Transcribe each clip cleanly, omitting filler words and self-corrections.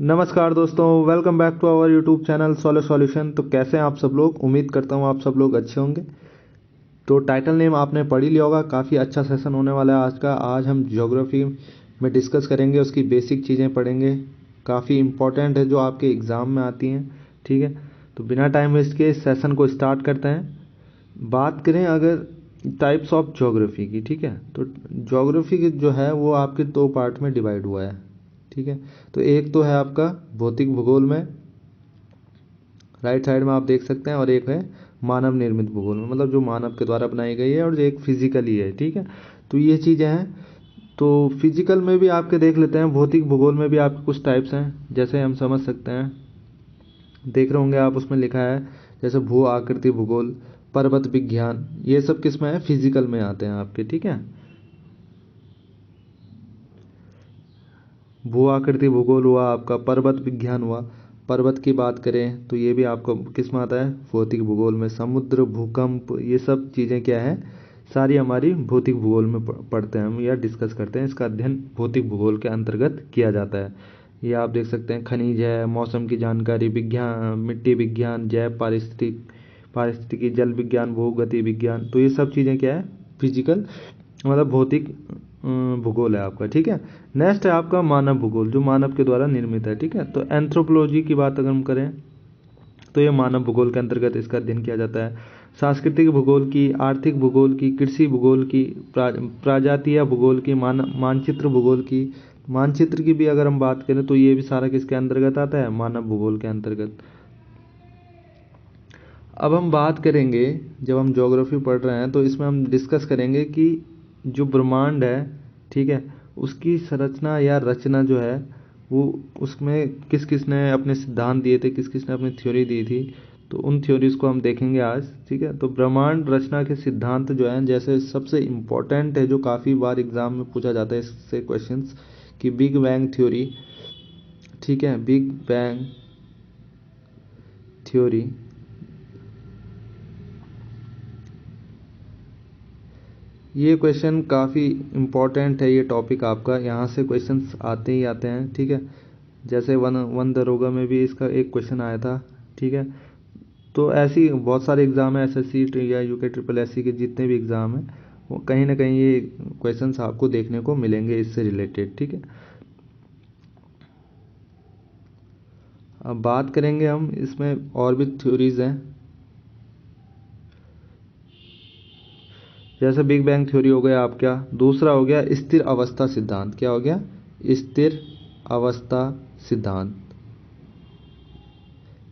नमस्कार दोस्तों, welcome back to our YouTube channel solo solution. तो कैसे हैं आप सब लोग? उम्मीद करता हूं आप सब लोग अच्छे होंगे। तो टाइटल नेम आपने पढ़ ही लिया होगा। काफ़ी अच्छा सेशन होने वाला है आज का। आज हम ज्योग्राफी में डिस्कस करेंगे, उसकी बेसिक चीज़ें पढ़ेंगे। काफ़ी इंपॉर्टेंट है, जो आपके एग्ज़ाम में आती हैं। ठीक है, तो बिना टाइम वेस्ट के इस सेशन को स्टार्ट करते हैं। बात करें अगर टाइप्स ऑफ ज्योग्राफी की, ठीक है, तो ज्योग्राफी की जो है वो आपके दो पार्ट में डिवाइड हुआ है। ठीक है, तो एक तो है आपका भौतिक भूगोल में, राइट साइड में आप देख सकते हैं, और एक है मानव निर्मित भूगोल में, मतलब जो मानव के द्वारा बनाई गई है, और जो एक फिजिकली है। ठीक है, तो ये चीज़ें हैं। तो फिजिकल में भी आपके देख लेते हैं, भौतिक भूगोल में भी आपके कुछ टाइप्स हैं, जैसे हम समझ सकते हैं। देख रहे होंगे आप, उसमें लिखा है जैसे भू आकृति भूगोल, पर्वत विज्ञान, ये सब किस में है? फिजिकल में आते हैं आपके। ठीक है, भू आकृति भूगोल हुआ आपका, पर्वत विज्ञान हुआ। पर्वत की बात करें तो ये भी आपको किस में आता है? भौतिक भूगोल में। समुद्र, भूकंप, ये सब चीज़ें क्या है? सारी हमारी भौतिक भूगोल में पढ़ते हैं हम, या डिस्कस करते हैं। इसका अध्ययन भौतिक भूगोल के अंतर्गत किया जाता है। ये आप देख सकते हैं, खनिज है, मौसम की जानकारी, विज्ञान, मिट्टी विज्ञान, जैव पारिस्थितिकी, जल विज्ञान, भूगति विज्ञान। तो ये सब चीज़ें क्या है? फिजिकल, मतलब भौतिक भूगोल है आपका। ठीक है, नेक्स्ट है आपका मानव भूगोल, जो मानव के द्वारा निर्मित है। ठीक है, तो एंथ्रोपोलॉजी की बात अगर हम करें तो ये मानव भूगोल के अंतर्गत इसका अध्ययन किया जाता है। सांस्कृतिक भूगोल की, आर्थिक भूगोल की, कृषि भूगोल की, प्राजातीय भूगोल की, मानचित्र भूगोल की। मानचित्र की भी अगर हम बात करें तो ये भी सारा किसके अंतर्गत आता है? मानव भूगोल के अंतर्गत। अब हम बात करेंगे, जब हम ज्योग्राफी पढ़ रहे हैं तो इसमें हम डिस्कस करेंगे कि जो ब्रह्मांड है, ठीक है, उसकी संरचना या रचना जो है वो, उसमें किस किस ने अपने सिद्धांत दिए थे, किस किस ने अपनी थ्योरी दी थी। तो उन थ्योरीज को हम देखेंगे आज। ठीक है, तो ब्रह्मांड रचना के सिद्धांत जो हैं, जैसे सबसे इम्पोर्टेंट है, जो काफ़ी बार एग्जाम में पूछा जाता है इससे क्वेश्चंस, कि बिग बैंग थ्योरी। ठीक है, बिग बैंग थ्योरी, ये क्वेश्चन काफ़ी इम्पोर्टेंट है। ये टॉपिक आपका, यहाँ से क्वेश्चंस आते ही आते हैं। ठीक है, जैसे वन दरोगा में भी इसका एक क्वेश्चन आया था। ठीक है, तो ऐसी बहुत सारे एग्ज़ाम है, एसएससी या यूके ट्रिपल एससी के जितने भी एग्ज़ाम हैं, वो कहीं ना कहीं ये क्वेश्चंस आपको देखने को मिलेंगे इससे रिलेटेड। ठीक है, अब बात करेंगे हम, इसमें और भी थ्योरीज हैं, जैसे बिग बैंग थ्योरी हो गया आपका। दूसरा हो गया स्थिर अवस्था सिद्धांत। क्या हो गया? स्थिर अवस्था सिद्धांत।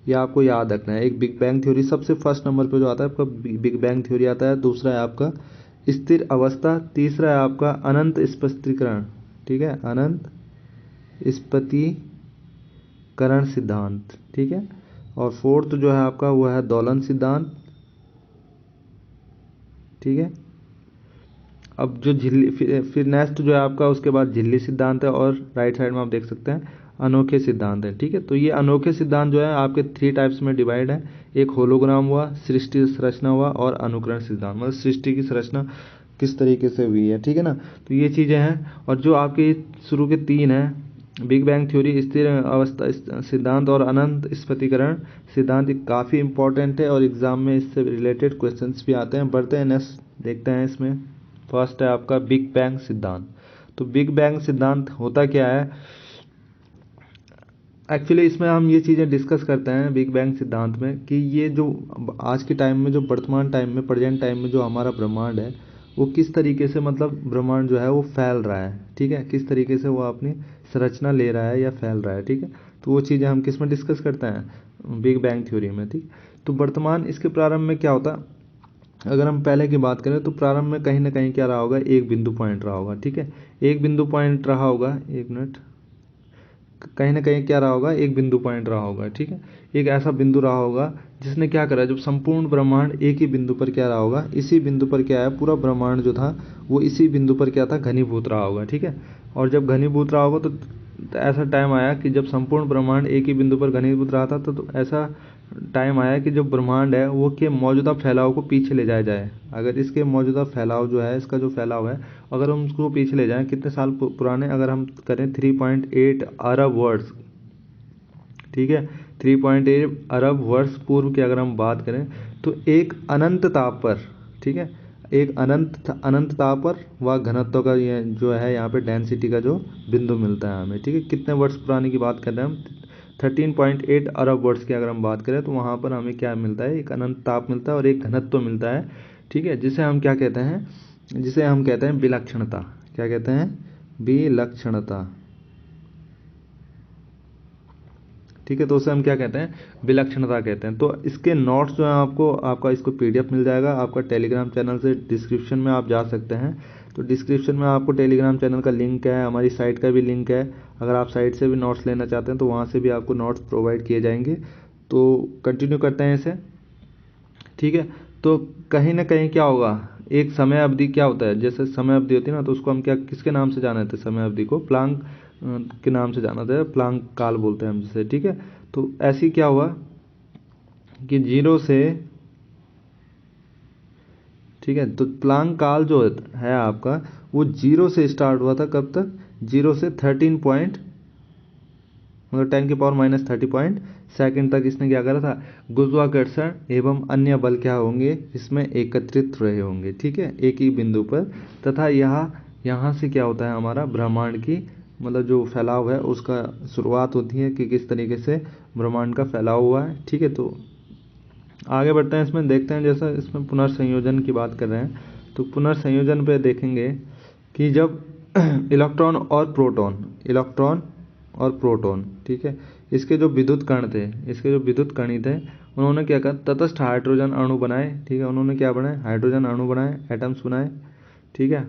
ये आपको याद रखना है। एक बिग बैंग थ्योरी सबसे फर्स्ट नंबर पे जो आता है आपका, बिग बैंग थ्योरी आता है। दूसरा है आपका स्थिर अवस्था। तीसरा है आपका अनंत स्पष्टीकरण। ठीक है, अनंत स्पष्टीकरण सिद्धांत। ठीक है, और फोर्थ जो है आपका वो है दोलन सिद्धांत। ठीक है, अब जो झिल्ली, फिर नेक्स्ट जो है आपका उसके बाद झिल्ली सिद्धांत है, और राइट साइड में आप देख सकते हैं अनोखे सिद्धांत है। ठीक है, तो ये अनोखे सिद्धांत जो है आपके 3 टाइप्स में डिवाइड है। एक होलोग्राम हुआ, सृष्टि संरचना हुआ, और अनुकरण सिद्धांत, मतलब सृष्टि की संरचना किस तरीके से हुई है। ठीक है ना, तो ये चीज़ें हैं। और जो आपके शुरू के 3 हैं, बिग बैंग थ्योरी, स्थिर अवस्था सिद्धांत, और अनंत स्फटिकरण सिद्धांत, काफ़ी इंपॉर्टेंट है, और एग्जाम में इससे रिलेटेड क्वेश्चंस भी आते हैं। बढ़ते हैं, नेक्स्ट देखते हैं इसमें। फर्स्ट है आपका बिग बैंग सिद्धांत। तो बिग बैंग सिद्धांत होता क्या है? एक्चुअली इसमें हम ये चीज़ें डिस्कस करते हैं बिग बैंग सिद्धांत में, कि ये जो आज के टाइम में, जो वर्तमान टाइम में, प्रेजेंट टाइम में जो हमारा ब्रह्मांड है, वो किस तरीके से, मतलब ब्रह्मांड जो है वो फैल रहा है। ठीक है, किस तरीके से वो अपनी संरचना ले रहा है या फैल रहा है। ठीक है, तो वो चीज़ें हम किस में डिस्कस करते हैं? बिग बैंग थ्योरी में। ठीक, तो वर्तमान इसके प्रारंभ में क्या होता, अगर हम पहले की बात करें तो प्रारंभ में कहीं ना कहीं क्या रहा होगा? एक बिंदु पॉइंट रहा होगा। ठीक है, एक बिंदु पॉइंट रहा होगा, एक मिनट, कहीं ना कहीं क्या रहा होगा? एक बिंदु पॉइंट रहा होगा। ठीक है, एक ऐसा बिंदु रहा होगा जिसने क्या करा, जब संपूर्ण ब्रह्मांड एक ही बिंदु पर क्या रहा होगा? इसी बिंदु पर क्या है, पूरा ब्रह्मांड जो था वो इसी बिंदु पर क्या था? घनीभूत रहा होगा। ठीक है, और जब घनीभूत रहा होगा तो ऐसा टाइम आया कि जब संपूर्ण ब्रह्मांड एक ही बिंदु पर घनीभूत रहा था, तो ऐसा टाइम आया कि जो ब्रह्मांड है वो के मौजूदा फैलाव को पीछे ले जाया जाए। अगर इसके मौजूदा फैलाव जो है, इसका जो फैलाव है, अगर हम उसको पीछे ले जाएं कितने साल पुराने, अगर हम करें 3.8 अरब वर्ष, ठीक है। 3.8 अरब वर्ष पूर्व की अगर हम बात करें तो एक अनंत ताप पर, ठीक है, एक अनंत ताप पर वह घनत्व का ये जो है यहाँ पे डेंसिटी का जो बिंदु मिलता है हमें, ठीक है। कितने वर्ष पुराने की बात कर रहे हैं हम, 13.8 अरब वर्ष की अगर हम बात करें तो वहाँ पर हमें क्या मिलता है, एक अनंत ताप मिलता है और एक घनत्व मिलता है, ठीक है, जिसे हम क्या कहते हैं, जिसे हम कहते हैं विलक्षणता। क्या कहते हैं, विलक्षणता, ठीक है। तो उसे हम क्या कहते हैं, विलक्षणता कहते हैं। तो इसके नोट्स जो है आपको, आपका इसको पीडीएफ मिल जाएगा आपका टेलीग्राम चैनल से, डिस्क्रिप्शन में आप जा सकते हैं। तो डिस्क्रिप्शन में आपको टेलीग्राम चैनल का लिंक है, हमारी साइट का भी लिंक है। अगर आप साइट से भी नोट्स लेना चाहते हैं तो वहाँ से भी आपको नोट्स प्रोवाइड किए जाएंगे। तो कंटिन्यू करते हैं इसे, ठीक है। तो कहीं ना कहीं क्या होगा, एक समय अवधि क्या होता है, जैसे समय अवधि होती है ना, तो उसको हम क्या किसके नाम से जाना थे, समय अवधि को प्लांक के नाम से जाना था, प्लांक काल बोलते हैं हम जिसे, ठीक है। तो ऐसी क्या हुआ कि जीरो से, ठीक है, तो प्लांक काल जो है आपका वो जीरो से स्टार्ट हुआ था, कब तक, जीरो से 13 पॉइंट, मतलब 10⁻30 तक इसने क्या करा था, गुरुत्वाकर्षण एवं अन्य बल क्या होंगे इसमें एकत्रित रहे होंगे, ठीक है, एक ही बिंदु पर। तथा यहाँ से क्या होता है, हमारा ब्रह्मांड की मतलब जो फैलाव है उसका शुरुआत होती है कि किस तरीके से ब्रह्मांड का फैलाव हुआ है, ठीक है। तो आगे बढ़ते हैं, इसमें देखते हैं, जैसा इसमें पुनर्संयोजन की बात कर रहे हैं तो पुनर्संयोजन पे देखेंगे कि जब इलेक्ट्रॉन और प्रोटॉन, ठीक है, इसके जो विद्युत कण थे, इसके जो विद्युत कणित थे, उन्होंने क्या कहा, तटस्थ हाइड्रोजन अणु बनाए, ठीक है, उन्होंने क्या बनाए, हाइड्रोजन अणु बनाए, एटम्स बनाए, ठीक है।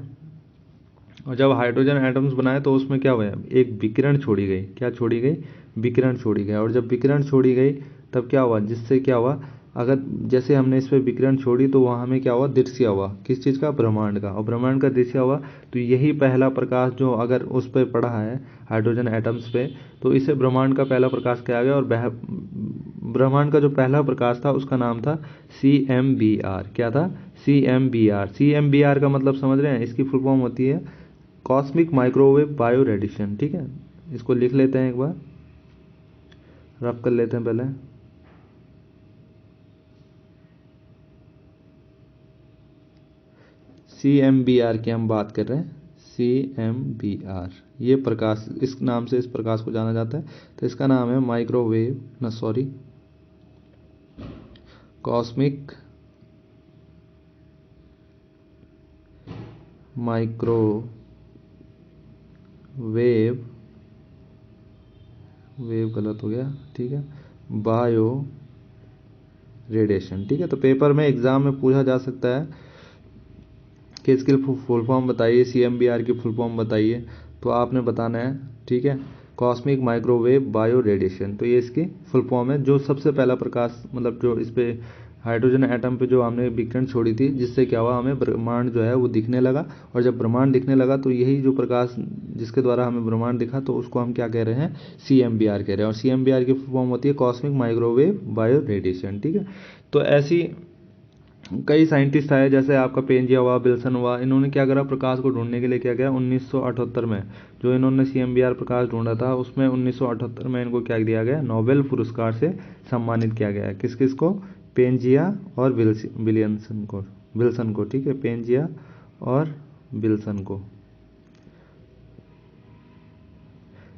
और जब हाइड्रोजन एटम्स बनाए तो उसमें क्या हुआ, एक विकिरण छोड़ी गई, क्या छोड़ी गई, विकिरण छोड़ी गई। और जब विकिरण छोड़ी गई तब क्या हुआ, जिससे क्या हुआ, अगर जैसे हमने इस पर विकिरण छोड़ी तो वहाँ हमें क्या हुआ, दृश्य हुआ, किस चीज़ का, ब्रह्मांड का। और ब्रह्मांड का दृश्य हुआ तो यही पहला प्रकाश जो अगर उस पर पड़ा है हाइड्रोजन एटम्स पे, तो इसे ब्रह्मांड का पहला प्रकाश कहा गया। और ब्रह्मांड का जो पहला प्रकाश था उसका नाम था CMBR। क्या था, CMBR। CMBR का मतलब समझ रहे हैं, इसकी फुल फॉर्म होती है कॉस्मिक माइक्रोवेव बायो रेडिएशन, ठीक है। इसको लिख लेते हैं, एक बार रफ कर लेते हैं पहले। CMBR की हम बात कर रहे हैं, CMBR, ये प्रकाश, इस नाम से इस प्रकाश को जाना जाता है। तो इसका नाम है माइक्रोवेव, ना सॉरी, कॉस्मिक माइक्रोवेव, वेव गलत हो गया, ठीक है, बायो रेडिएशन, ठीक है। तो पेपर में एग्जाम में पूछा जा सकता है कि इसकी फुल फॉर्म बताइए, CMBR की फुल फॉर्म बताइए, तो आपने बताना है, ठीक है, कॉस्मिक माइक्रोवेव बायो रेडिएशन। तो ये इसकी फुल फॉर्म है। जो सबसे पहला प्रकाश, मतलब जो इस पे हाइड्रोजन एटम पे जो हमने विकिरण छोड़ी थी, जिससे क्या हुआ, हमें ब्रह्मांड जो है वो दिखने लगा। और जब ब्रह्मांड दिखने लगा तो यही जो प्रकाश जिसके द्वारा हमें ब्रह्मांड दिखा, तो उसको हम क्या कह रहे हैं, CMBR कह रहे हैं। और CMBR की फुल फॉर्म होती है कॉस्मिक माइक्रोवेव बायो रेडिएशन, ठीक है। तो ऐसी कई साइंटिस्ट आए, जैसे आपका पेंजिया हुआ, विल्सन हुआ, इन्होंने क्या करा, प्रकाश को ढूंढने के लिए क्या किया, 1978 में जो इन्होंने CMBR प्रकाश ढूंढा था, उसमें 1978 में इनको क्या दिया गया, नोबेल पुरस्कार से सम्मानित किया गया। किस किस को, पेंजिया और विल्सन को, ठीक है, पेंजिया और विल्सन को।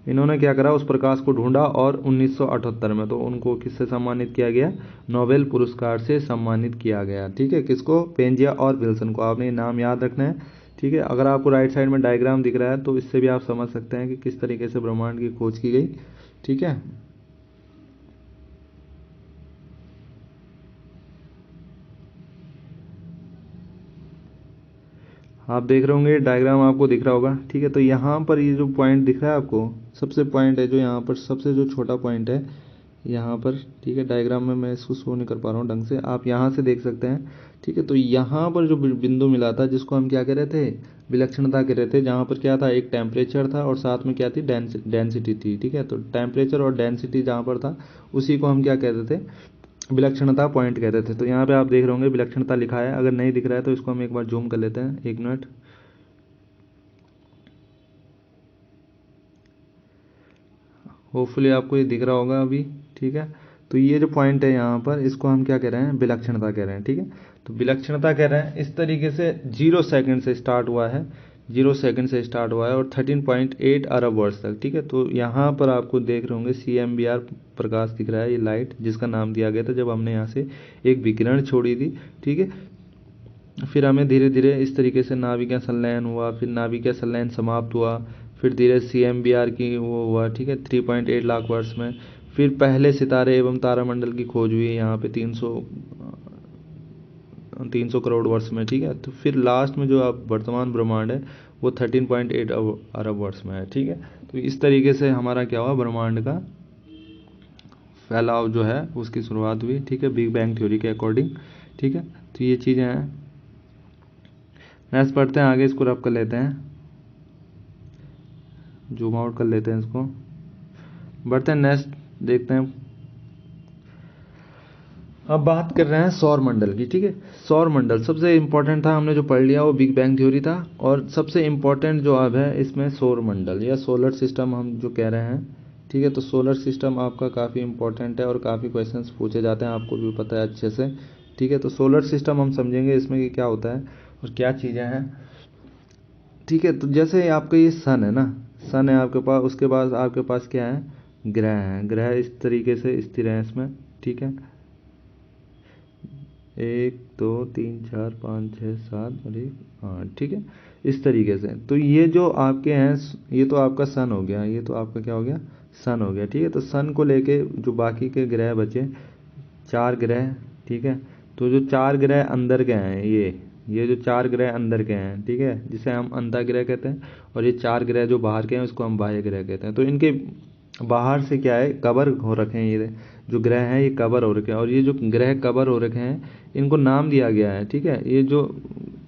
इन्होंने क्या करा, उस प्रकाश को ढूंढा और 1978 में तो उनको किससे सम्मानित किया गया, नोबेल पुरस्कार से सम्मानित किया गया, ठीक है। किसको, पेंजिया और विल्सन को। आपने ये नाम याद रखना है, ठीक है। अगर आपको राइट साइड में डायग्राम दिख रहा है तो इससे भी आप समझ सकते हैं कि किस तरीके से ब्रह्मांड की खोज की गई, ठीक है। आप देख रहे होंगे डायग्राम, आपको दिख रहा होगा, ठीक है। तो यहाँ पर ये जो पॉइंट दिख रहा है आपको, सबसे पॉइंट है जो यहाँ पर सबसे जो छोटा पॉइंट है यहाँ पर, ठीक है। डायग्राम में मैं इसको शो नहीं कर पा रहा हूँ ढंग से, आप यहाँ से देख सकते हैं, ठीक है। तो यहाँ पर जो बिंदु मिला था, जिसको हम क्या कह रहे थे, विलक्षणता कह रहे थे, जहाँ पर क्या था, एक टेम्परेचर था और साथ में क्या थी, डेंसिटी थी, ठीक है। तो टेम्परेचर और डेंसिटी जहाँ पर था, उसी को हम क्या कहते थे, विलक्षणता पॉइंट कहते थे। तो यहाँ पे आप देख रहे होंगे विलक्षणता लिखा है, अगर नहीं दिख रहा है तो इसको हम एक बार जूम कर लेते हैं, एक मिनट। होपफुली आपको ये दिख रहा होगा अभी, ठीक है। तो ये जो पॉइंट है यहाँ पर, इसको हम क्या कह रहे हैं, विलक्षणता कह रहे हैं, ठीक है। तो विलक्षणता कह रहे हैं इस तरीके से 0 सेकंड से स्टार्ट हुआ है, 0 सेकंड से स्टार्ट हुआ है और 13.8 अरब वर्ष तक, ठीक है। तो यहाँ पर आपको देख रहे होंगे CMBR प्रकाश दिख रहा है, ये लाइट जिसका नाम दिया गया था जब हमने यहाँ से एक विकिरण छोड़ी थी, ठीक है। फिर हमें धीरे धीरे इस तरीके से नाभिकीय संलयन हुआ, फिर नाभिकीय संलयन समाप्त हुआ, फिर धीरे CMBR की वो हुआ, ठीक है, 3.8 लाख वर्ष में। फिर पहले सितारे एवं तारामंडल की खोज हुई यहाँ पे 300 करोड़ वर्ष में, ठीक है। तो फिर लास्ट में जो अब वर्तमान ब्रह्मांड है वो 13.8 अरब वर्ष में है, ठीक है। तो इस तरीके से हमारा क्या हुआ, ब्रह्मांड का फैलाव जो है उसकी शुरुआत हुई, ठीक है, बिग बैंग थ्योरी के अकॉर्डिंग, ठीक है। तो ये चीज़ें हैं। नेक्स्ट पढ़ते हैं आगे, इसको रब कर लेते हैं, जूम आउट कर लेते हैं इसको, बढ़ते हैं नेक्स्ट देखते हैं। अब बात कर रहे हैं सौर मंडल की, ठीक है। सौर मंडल सबसे इम्पोर्टेंट था, हमने जो पढ़ लिया वो बिग बैंग थ्योरी था, और सबसे इम्पोर्टेंट जो अब है इसमें सौर मंडल या सोलर सिस्टम हम जो कह रहे हैं, ठीक है। तो सोलर सिस्टम आपका काफ़ी इंपॉर्टेंट है और काफ़ी क्वेश्चंस पूछे जाते हैं, आपको भी पता है अच्छे से, ठीक है। तो सोलर सिस्टम हम समझेंगे इसमें कि क्या होता है और क्या चीज़ें हैं, ठीक है। तो जैसे आपका ये सन है ना, सन है आपके पास, उसके बाद आपके पास क्या है, ग्रह हैं, ग्रह इस तरीके से स्थिर हैं इसमें, ठीक है। 1 2 3 4 5 6 7 और 1 8, ठीक है, इस तरीके से। तो ये जो आपके हैं, ये तो आपका सन हो गया, ये तो आपका क्या हो गया, सन हो गया, ठीक है। तो सन को लेके जो बाकी के ग्रह बचे, 4 ग्रह, ठीक है। तो जो 4 ग्रह अंदर के हैं, ये जो 4 ग्रह अंदर के हैं, ठीक है, जिसे हम अंतःग्रह कहते हैं, और ये 4 ग्रह जो बाहर के हैं उसको हम बाह्य ग्रह कहते हैं। तो इनके बाहर से क्या है, कवर हो रखे हैं, ये जो ग्रह हैं ये कवर हो रखे हैं, और ये जो ग्रह कवर हो रखे हैं इनको नाम दिया गया है, ठीक है। ये जो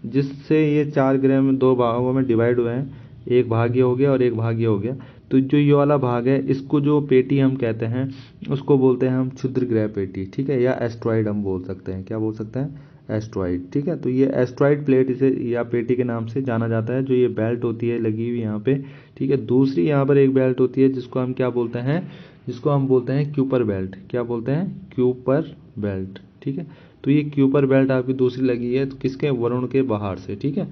जिससे ये 4 ग्रह में 2 भागों में डिवाइड हुए हैं, एक भाग्य हो गया और एक भाग्य हो गया। तो जो ये वाला भाग है इसको जो पेटी हम कहते हैं उसको बोलते हैं हम क्षुद्र ग्रह पेटी, ठीक है, या एस्ट्रॉइड हम बोल सकते हैं, क्या बोल सकते हैं, एस्ट्रॉइड, ठीक है। तो ये एस्ट्रॉइड प्लेट इसे या पेटी के नाम से जाना जाता है, जो ये बेल्ट होती है लगी हुई यहाँ पे, ठीक है। दूसरी यहाँ पर एक बेल्ट होती है जिसको हम क्या बोलते हैं, जिसको हम बोलते हैं क्यूपर बेल्ट, क्या बोलते हैं, क्यूपर बेल्ट, ठीक है। तो ये क्यूपर बेल्ट आपकी दूसरी लगी है, तो किसके, वरुण के बाहर से, ठीक है।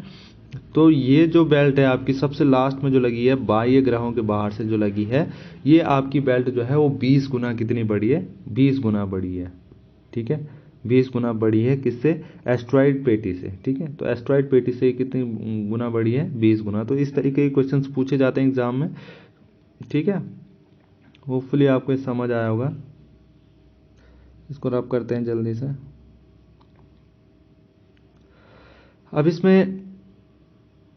तो ये जो बेल्ट है आपकी सबसे लास्ट में जो लगी है, बाह्य ग्रहों के बाहर से जो लगी है, ये आपकी बेल्ट जो है वो 20 गुना कितनी बड़ी है, 20 गुना बड़ी है, ठीक है। 20 गुना बड़ी है किससे, एस्ट्रॉइड पेटी से, ठीक है। तो एस्ट्रॉइड पेटी से कितनी गुना बड़ी है, 20 गुना। तो इस तरीके के क्वेश्चंस पूछे जाते हैं एग्जाम में, ठीक है। होपफुली आपको समझ आया होगा। इसको रब करते हैं जल्दी से। अब इसमें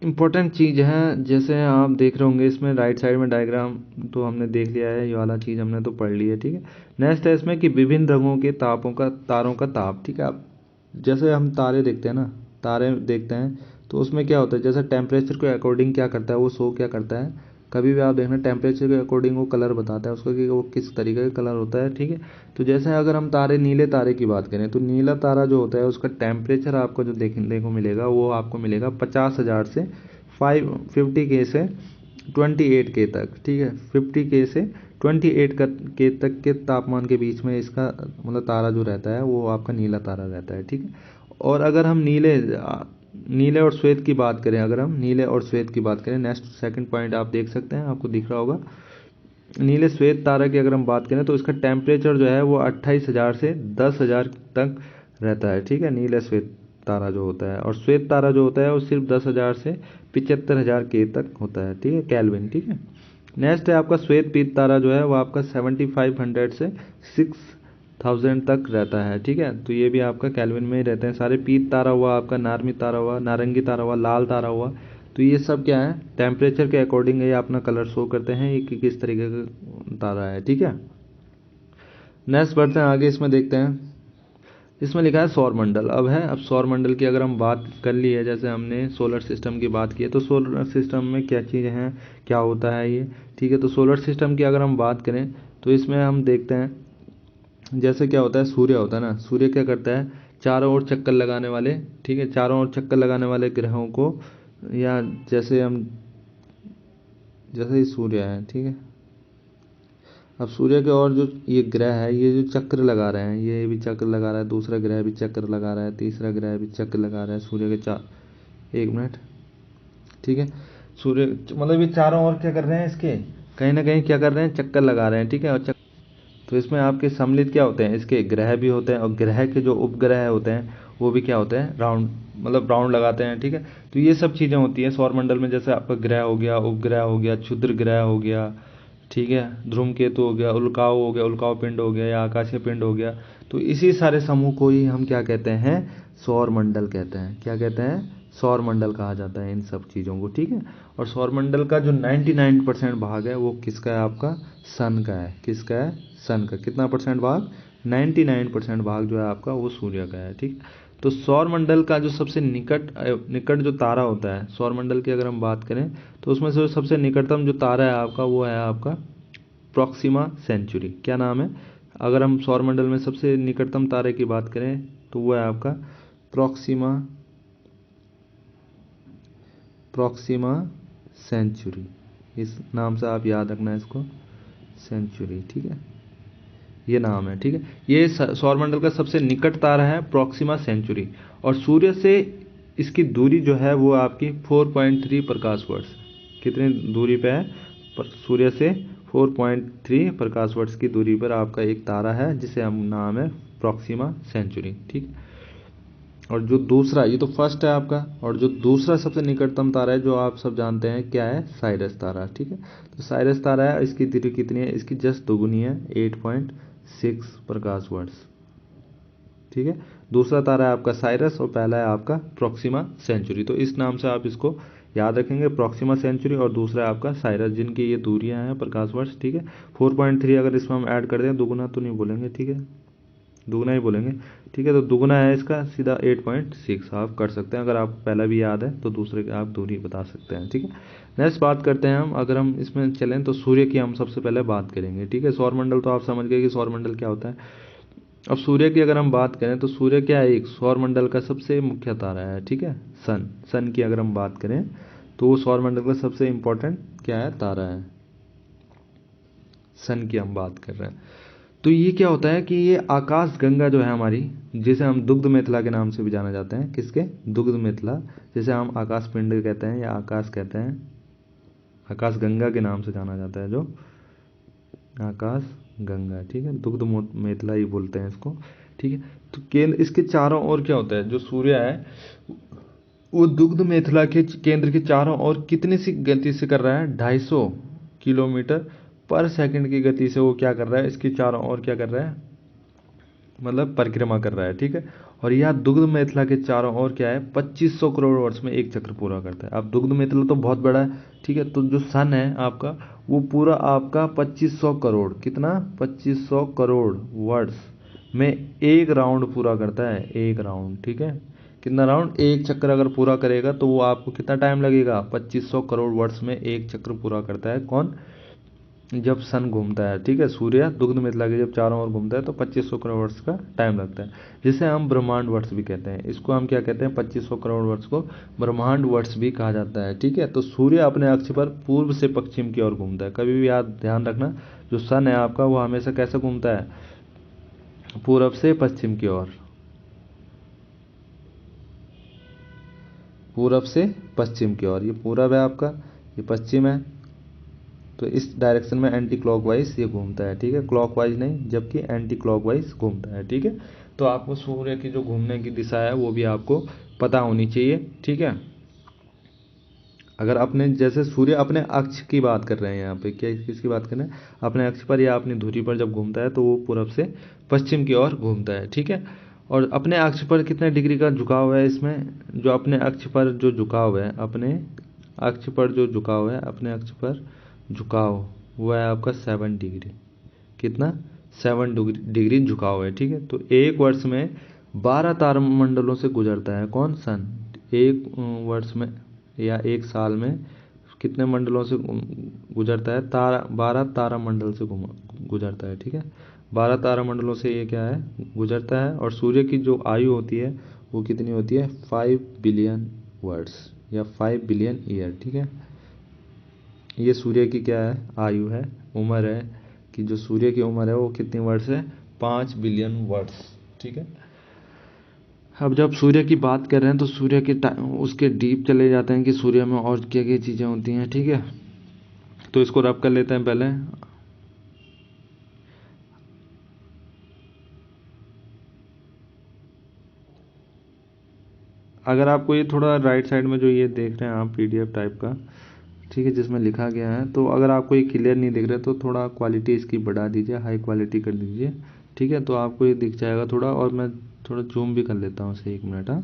इम्पोर्टेंट चीज़ है, जैसे आप देख रहे होंगे इसमें राइट साइड में डायग्राम तो हमने देख लिया है, ये वाला चीज़ हमने तो पढ़ ली है, ठीक है। नेक्स्ट है इसमें कि विभिन्न रंगों के तारों का ताप, ठीक है। आप जैसे हम तारे देखते हैं ना, तारे देखते हैं तो उसमें क्या होता है, जैसे टेम्परेचर के अकॉर्डिंग क्या करता है वो शो क्या करता है, कभी भी आप देखना टेम्परेचर के अकॉर्डिंग वो कलर बताता है उसका कि वो किस तरीके का कलर होता है, ठीक है। तो जैसे अगर हम नीले तारे की बात करें, तो नीला तारा जो होता है उसका टेम्परेचर आपको जो देखने को मिलेगा वो आपको मिलेगा 50,000 से 50K से 28K तक, ठीक है। 50K से 28K तक के तापमान के बीच में इसका मतलब तारा जो रहता है वो आपका नीला तारा रहता है, ठीक है। और अगर हम नीले और श्वेत की बात करें, अगर हम नीले और श्वेत की बात करें, नेक्स्ट सेकंड पॉइंट आप देख सकते हैं, आपको दिख रहा होगा, नीले श्वेत तारा की अगर हम बात करें तो इसका टेम्परेचर जो है वो 28,000 से 10,000 तक रहता है, ठीक है, नीले श्वेत तारा जो होता है। और श्वेत तारा जो होता है वो सिर्फ 10,000 से 75,000 K तक होता है, ठीक है, केल्विन, ठीक है। नेक्स्ट है आपका श्वेत पीत तारा जो है वो आपका 7,500 से 6,000 तक रहता है, ठीक है। तो ये भी आपका केल्विन में ही रहते हैं सारे। पीत तारा हुआ आपका, नारमी तारा हुआ, नारंगी तारा हुआ, लाल तारा हुआ, तो ये सब क्या है, टेम्परेचर के अकॉर्डिंग ये अपना कलर शो करते हैं ये कि किस तरीके का तारा है, ठीक है। नेक्स्ट बढ़ते हैं आगे, इसमें देखते हैं, इसमें लिखा है सौर मंडल। अब सौर मंडल की अगर हम बात कर ली है, जैसे हमने सोलर सिस्टम की बात की है, तो सोलर सिस्टम में क्या चीज़ें हैं, क्या होता है ये, ठीक है। तो सोलर सिस्टम की अगर हम बात करें तो इसमें हम देखते हैं, जैसे क्या होता है, सूर्य होता है ना, सूर्य क्या करता है, चारों ओर चक्कर लगाने वाले, ठीक है, चारों ओर चक्कर लगाने वाले ग्रहों को, या जैसे ही सूर्य है, ठीक है, अब सूर्य के और जो ये ग्रह है, ये जो चक्र लगा रहे हैं, ये भी चक्र लगा रहा है, दूसरा ग्रह भी चक्र लगा रहा है, तीसरा ग्रह भी चक्र लगा रहा है सूर्य के चार, 1 मिनट, ठीक है। सूर्य मतलब ये चारों ओर क्या कर रहे हैं, इसके कहीं ना कहीं क्या कर रहे हैं, चक्कर लगा रहे हैं, ठीक है। और तो इसमें आपके सम्मिलित क्या होते हैं, इसके ग्रह भी होते हैं, और ग्रह के जो उपग्रह होते हैं वो भी क्या होते हैं, राउंड, मतलब राउंड लगाते हैं, ठीक है। तो ये सब चीज़ें होती हैं सौरमंडल में, जैसे आपका ग्रह हो गया, उपग्रह हो गया, क्षुद्र ग्रह हो गया, ठीक है, धूमकेतु हो गया, उल्काओं हो गया, उल्काओं पिंड हो गया, या आकाशीय पिंड हो गया। तो इसी सारे समूह को ही हम क्या कहते हैं, सौरमंडल कहते हैं। क्या कहते हैं, सौरमंडल कहा जाता है इन सब चीज़ों को, ठीक है। और सौरमंडल का जो 99% भाग है वो किसका है, आपका सन का है। किसका है, सन का। कितना परसेंट भाग, 99% भाग जो है आपका वो सूर्य का है, ठीक। तो सौरमंडल का जो सबसे निकट जो तारा होता है सौरमंडल की, अगर हम बात करें तो उसमें से सबसे निकटतम जो तारा है आपका वो है आपका प्रॉक्सिमा सेंचुरी। क्या नाम है, अगर हम सौरमंडल में सबसे निकटतम तारे की बात करें तो वो है आपका प्रॉक्सिमा प्रॉक्सिमा सेंचुरी। इस नाम से आप याद रखना है इसको, सेंचुरी, ठीक है, ये नाम है, ठीक है। ये सौरमंडल का सबसे निकट तारा है प्रॉक्सिमा सेंचुरी, और सूर्य से इसकी दूरी जो है वो आपकी 4.3 प्रकाश वर्ष। कितनी दूरी पे है, सूर्य से 4.3 प्रकाश वर्ष की दूरी पर आपका एक तारा है जिसे हम नाम है प्रॉक्सिमा सेंचुरी, ठीक। और जो दूसरा, ये तो फर्स्ट है आपका, और जो दूसरा सबसे निकटतम तारा है जो आप सब जानते हैं क्या है, साइरस तारा, ठीक है। तो साइरस तारा है, इसकी दूरी कितनी है, इसकी जस्ट दोगुनी है, 8.6 प्रकाश वर्ष, ठीक है। दूसरा तारा है आपका साइरस और पहला है आपका प्रॉक्सिमा सेंचुरी। तो इस नाम से आप इसको याद रखेंगे, प्रॉक्सिमा सेंचुरी और दूसरा है आपका साइरस, जिनकी ये दूरियां हैं प्रकाश वर्ष, ठीक है। 4.3 अगर इसमें हम ऐड कर दें, दुगुना तो नहीं बोलेंगे, ठीक है, दुगना ही बोलेंगे, ठीक है। तो दुगना है इसका सीधा 8.6 आप कर सकते हैं। अगर आपको पहला भी याद है तो दूसरे की आप दूरी बता सकते हैं, ठीक है। नेक्स्ट बात करते हैं हम, अगर हम इसमें चलें तो सूर्य की हम सबसे पहले बात करेंगे, ठीक है। सौरमंडल तो आप समझ गए कि सौरमंडल क्या होता है। अब सूर्य की अगर हम बात करें तो सूर्य क्या है, एक सौरमंडल का सबसे मुख्य तारा है, ठीक है। सन की अगर हम बात करें तो वो सौरमंडल का सबसे इंपॉर्टेंट क्या है, तारा है। सन की हम बात कर रहे हैं। तो ये क्या होता है कि ये आकाश गंगा जो है हमारी, जिसे हम दुग्ध मेखला के नाम से भी जाना जाते हैं, किसके, दुग्ध मेखला, जिसे हम आकाश पिंड कहते हैं या आकाश कहते हैं, आकाश गंगा के नाम से जाना जाता है, जो आकाश गंगा, ठीक है, दुग्ध मेखला ही बोलते हैं इसको, ठीक है। तो केंद्र इसके चारों ओर क्या होता है, जो सूर्य है वो दुग्ध मेखला के केंद्र के चारों ओर कितनी सी गति से कर रहा है, 250 किलोमीटर पर सेकंड की गति से वो क्या कर रहा है, इसके चारों ओर क्या कर रहा है, मतलब परिक्रमा कर रहा है, ठीक है। और यह दुग्ध मेखला के चारों ओर क्या है, 2500 करोड़ वर्ष में एक चक्र पूरा करता है। अब दुग्ध मेखला तो बहुत बड़ा है, ठीक है। तो जो सन है आपका वो पूरा आपका 2500 करोड़, कितना, 2500 करोड़ वर्ष में एक राउंड पूरा करता है, एक राउंड, ठीक है। कितना राउंड, एक चक्कर अगर पूरा करेगा तो वो आपको कितना टाइम लगेगा, 2500 करोड़ वर्ष में एक चक्र पूरा करता है। कौन, जब सन घूमता है, ठीक है, सूर्य दुग्ध मेखला के जब चारों ओर घूमता है तो 2500 करोड़ वर्ष का टाइम लगता है, जिसे हम ब्रह्मांड वर्ष भी कहते हैं। इसको हम क्या कहते हैं, 2500 करोड़ वर्ष को ब्रह्मांड वर्ष भी कहा जाता है, ठीक है। तो सूर्य अपने अक्ष पर पूर्व से पश्चिम की ओर घूमता है। कभी भी याद ध्यान रखना, जो सन है आपका वो हमेशा कैसे घूमता है, पूर्व से पश्चिम की ओर, पूरब से पश्चिम की ओर। ये पूरब है आपका, ये पश्चिम है, तो इस डायरेक्शन में एंटी क्लॉकवाइज ये घूमता है, ठीक है, क्लॉकवाइज नहीं जबकि एंटी क्लॉकवाइज घूमता है, ठीक है। तो आपको सूर्य की जो घूमने की दिशा है वो भी आपको पता होनी चाहिए, ठीक है। अगर अपने जैसे सूर्य अपने अक्ष की बात कर रहे हैं, यहाँ पे क्या किसकी बात कर रहे हैं, अपने अक्ष पर या अपनी धुरी पर जब घूमता है तो वो पूरब से पश्चिम की ओर घूमता है, ठीक है। और अपने अक्ष पर कितने डिग्री का झुकाव है इसमें, जो अपने अक्ष पर जो झुकाव है, अपने अक्ष पर जो झुकाव है, अपने अक्ष पर झुकाव वो है आपका 7 डिग्री। कितना, 7 डिग्री झुकाव है, ठीक है। तो एक वर्ष में 12 तारामंडलों से गुजरता है कौन, सन। एक वर्ष में या एक साल में कितने मंडलों से गुजरता है, 12 तारामंडल से गुजरता है, ठीक है। 12 तारामंडलों से ये क्या है, गुजरता है। और सूर्य की जो आयु होती है वो कितनी होती है, 5 बिलियन वर्ष या 5 बिलियन ईयर, ठीक है। ये सूर्य की क्या है, आयु है, उम्र है, कि जो सूर्य की उम्र है वो कितनी वर्ष है, 5 बिलियन वर्ष। ठीक है, अब जब सूर्य की बात कर रहे हैं तो सूर्य के उसके डीप चले जाते हैं कि सूर्य में और क्या क्या चीज़ें होती हैं। ठीक है, तो इसको रब कर लेते हैं पहले। अगर आपको ये थोड़ा राइट साइड में जो ये देख रहे हैं आप पीडीएफ टाइप का, ठीक है, जिसमें लिखा गया है, तो अगर आपको ये क्लियर नहीं दिख रहा है तो थोड़ा क्वालिटी इसकी बढ़ा दीजिए, हाई क्वालिटी कर दीजिए। ठीक है, तो आपको ये दिख जाएगा थोड़ा, और मैं थोड़ा जूम भी कर लेता हूँ इसे, 1 मिनट। हाँ,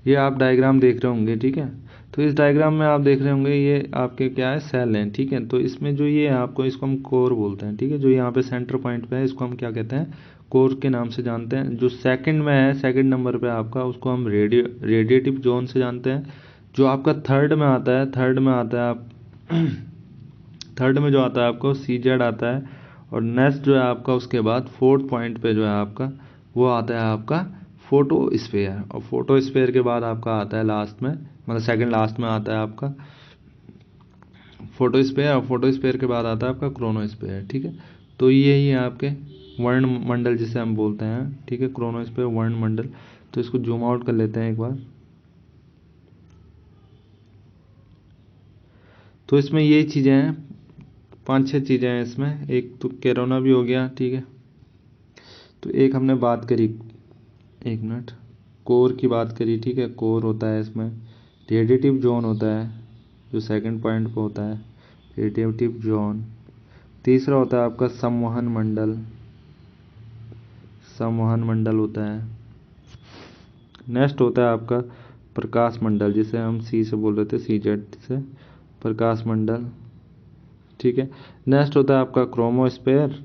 ये आप डायग्राम देख रहे होंगे। ठीक है, तो इस डायग्राम में आप देख रहे होंगे ये आपके क्या है, सेल हैं। ठीक है, तो इसमें जो ये आपको, इसको हम कोर बोलते हैं। ठीक है, जो यहाँ पे सेंटर पॉइंट पे है इसको हम क्या कहते हैं, कोर के नाम से जानते हैं। जो सेकंड में है, सेकंड नंबर पे आपका, उसको हम रेडिएटिव जोन से जानते हैं। जो आपका थर्ड में आता है, थर्ड में आता है आप थर्ड में जो आता है आपको CZ आता है। और नेक्स्ट जो है आपका उसके बाद फोर्थ पॉइंट पे जो है आपका वो आता है आपका फोटोस्फेयर। और फोटोस्फेयर के बाद आपका आता है लास्ट में, मतलब सेकंड लास्ट में आता है आपका फोटोस्फेयर। और फोटोस्फेयर के बाद आता है आपका क्रोनोस्फेयर। ठीक है, तो यही है आपके वर्ण मंडल जिसे हम बोलते हैं। ठीक है, क्रोनोस्फेयर, वर्ण मंडल। तो इसको जूम आउट कर लेते हैं एक बार। तो इसमें यही चीज़ें हैं, 5-6 चीज़ें हैं इसमें। एक तो कोरोना भी हो गया। ठीक है, तो एक हमने बात करी, 1 मिनट, कोर की बात करी। ठीक है, कोर होता है इसमें, रेडिएटिव जोन होता है जो सेकंड पॉइंट पे होता है, रेडिएटिव जोन। तीसरा होता है आपका संवहन मंडल, संवहन मंडल होता है। नेक्स्ट होता है आपका प्रकाश मंडल, जिसे हम सी से बोल रहे थे, CZ से, प्रकाश मंडल। ठीक है, नेक्स्ट होता है आपका क्रोमोस्फेयर।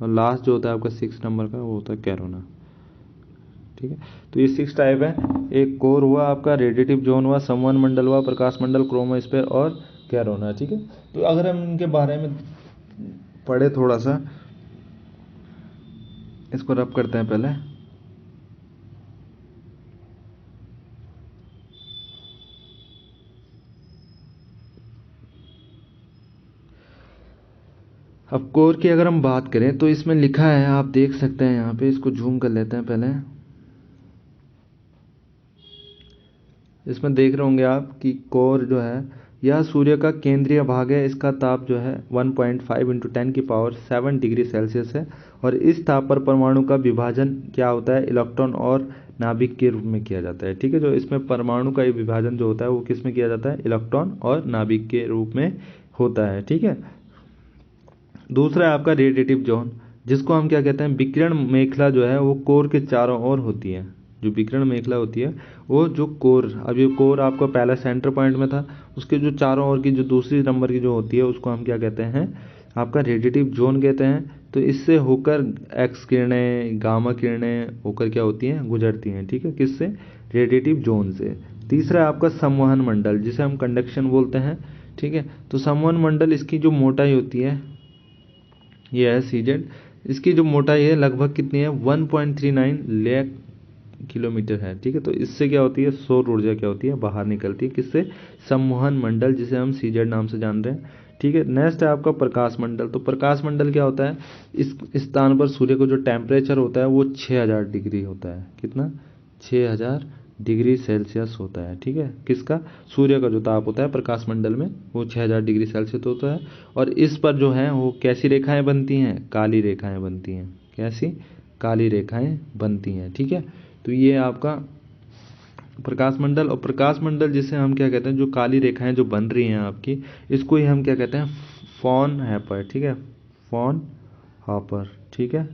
और लास्ट जो होता है आपका 6 नंबर का, वो होता है कैरोना। ठीक है, तो ये 6 टाइप है। एक कोर हुआ आपका, रेडिएटिव जोन हुआ, संवहन मंडल हुआ, प्रकाश मंडल, क्रोमोस्फेयर और कैरोना। ठीक है, तो अगर हम इनके बारे में पढ़े थोड़ा सा, इसको रब करते हैं पहले। अब कोर की अगर हम बात करें तो इसमें लिखा है, आप देख सकते हैं यहाँ पे, इसको जूम कर लेते हैं पहले। इसमें देख रहे होंगे आप कि कोर जो है यह सूर्य का केंद्रीय भाग है। इसका ताप जो है 1.5 × 10⁷ डिग्री सेल्सियस है। और इस ताप पर परमाणु का विभाजन क्या होता है, इलेक्ट्रॉन और नाभिक के रूप में किया जाता है। ठीक है, जो इसमें परमाणु का विभाजन जो होता है वो किस में किया जाता है, इलेक्ट्रॉन और नाभिक के रूप में होता है। ठीक है, दूसरा है आपका रेडिएटिव जोन, जिसको हम क्या कहते हैं, विकिरण मेखला जो है वो कोर के चारों ओर होती है। जो विकिरण मेखला होती है वो जो कोर, अब ये कोर आपका पहला सेंटर पॉइंट में था, उसके जो चारों ओर की जो दूसरी नंबर की जो होती है उसको हम क्या कहते हैं, आपका रेडिएटिव जोन कहते हैं। तो इससे होकर एक्स किरणें, गामा किरणें होकर क्या होती हैं, गुजरती हैं। ठीक है, किससे, रेडिएटिव जोन से। तीसरा है आपका संवहन मंडल, जिसे हम कंडक्शन बोलते हैं। ठीक है, तो संवहन मंडल, इसकी जो मोटाई होती है, ये है CZ। इसकी जो मोटाई है लगभग कितनी है, 1.39 लाख किलोमीटर है। ठीक है, तो इससे क्या होती है, सौर ऊर्जा क्या होती है, बाहर निकलती है। किससे, संवहन मंडल, जिसे हम CZ नाम से जान रहे हैं। ठीक है, नेक्स्ट है आपका प्रकाश मंडल। तो प्रकाश मंडल क्या होता है, इस स्थान पर सूर्य को जो टेम्परेचर होता है वो 6000 डिग्री होता है। कितना, 6000 डिग्री सेल्सियस होता है। ठीक है, किसका, सूर्य का जो ताप होता है प्रकाश मंडल में वो 6000 डिग्री सेल्सियस होता है। और इस पर जो है वो कैसी रेखाएं बनती हैं, काली रेखाएं बनती हैं। कैसी, काली रेखाएं बनती हैं। ठीक है, तो ये आपका प्रकाश मंडल। और प्रकाश मंडल जिसे हम क्या कहते हैं, जो काली रेखाएं जो बन रही हैं आपकी, इसको ही हम क्या कहते हैं, फॉन हैपर। ठीक है, फॉन हॉपर। ठीक है,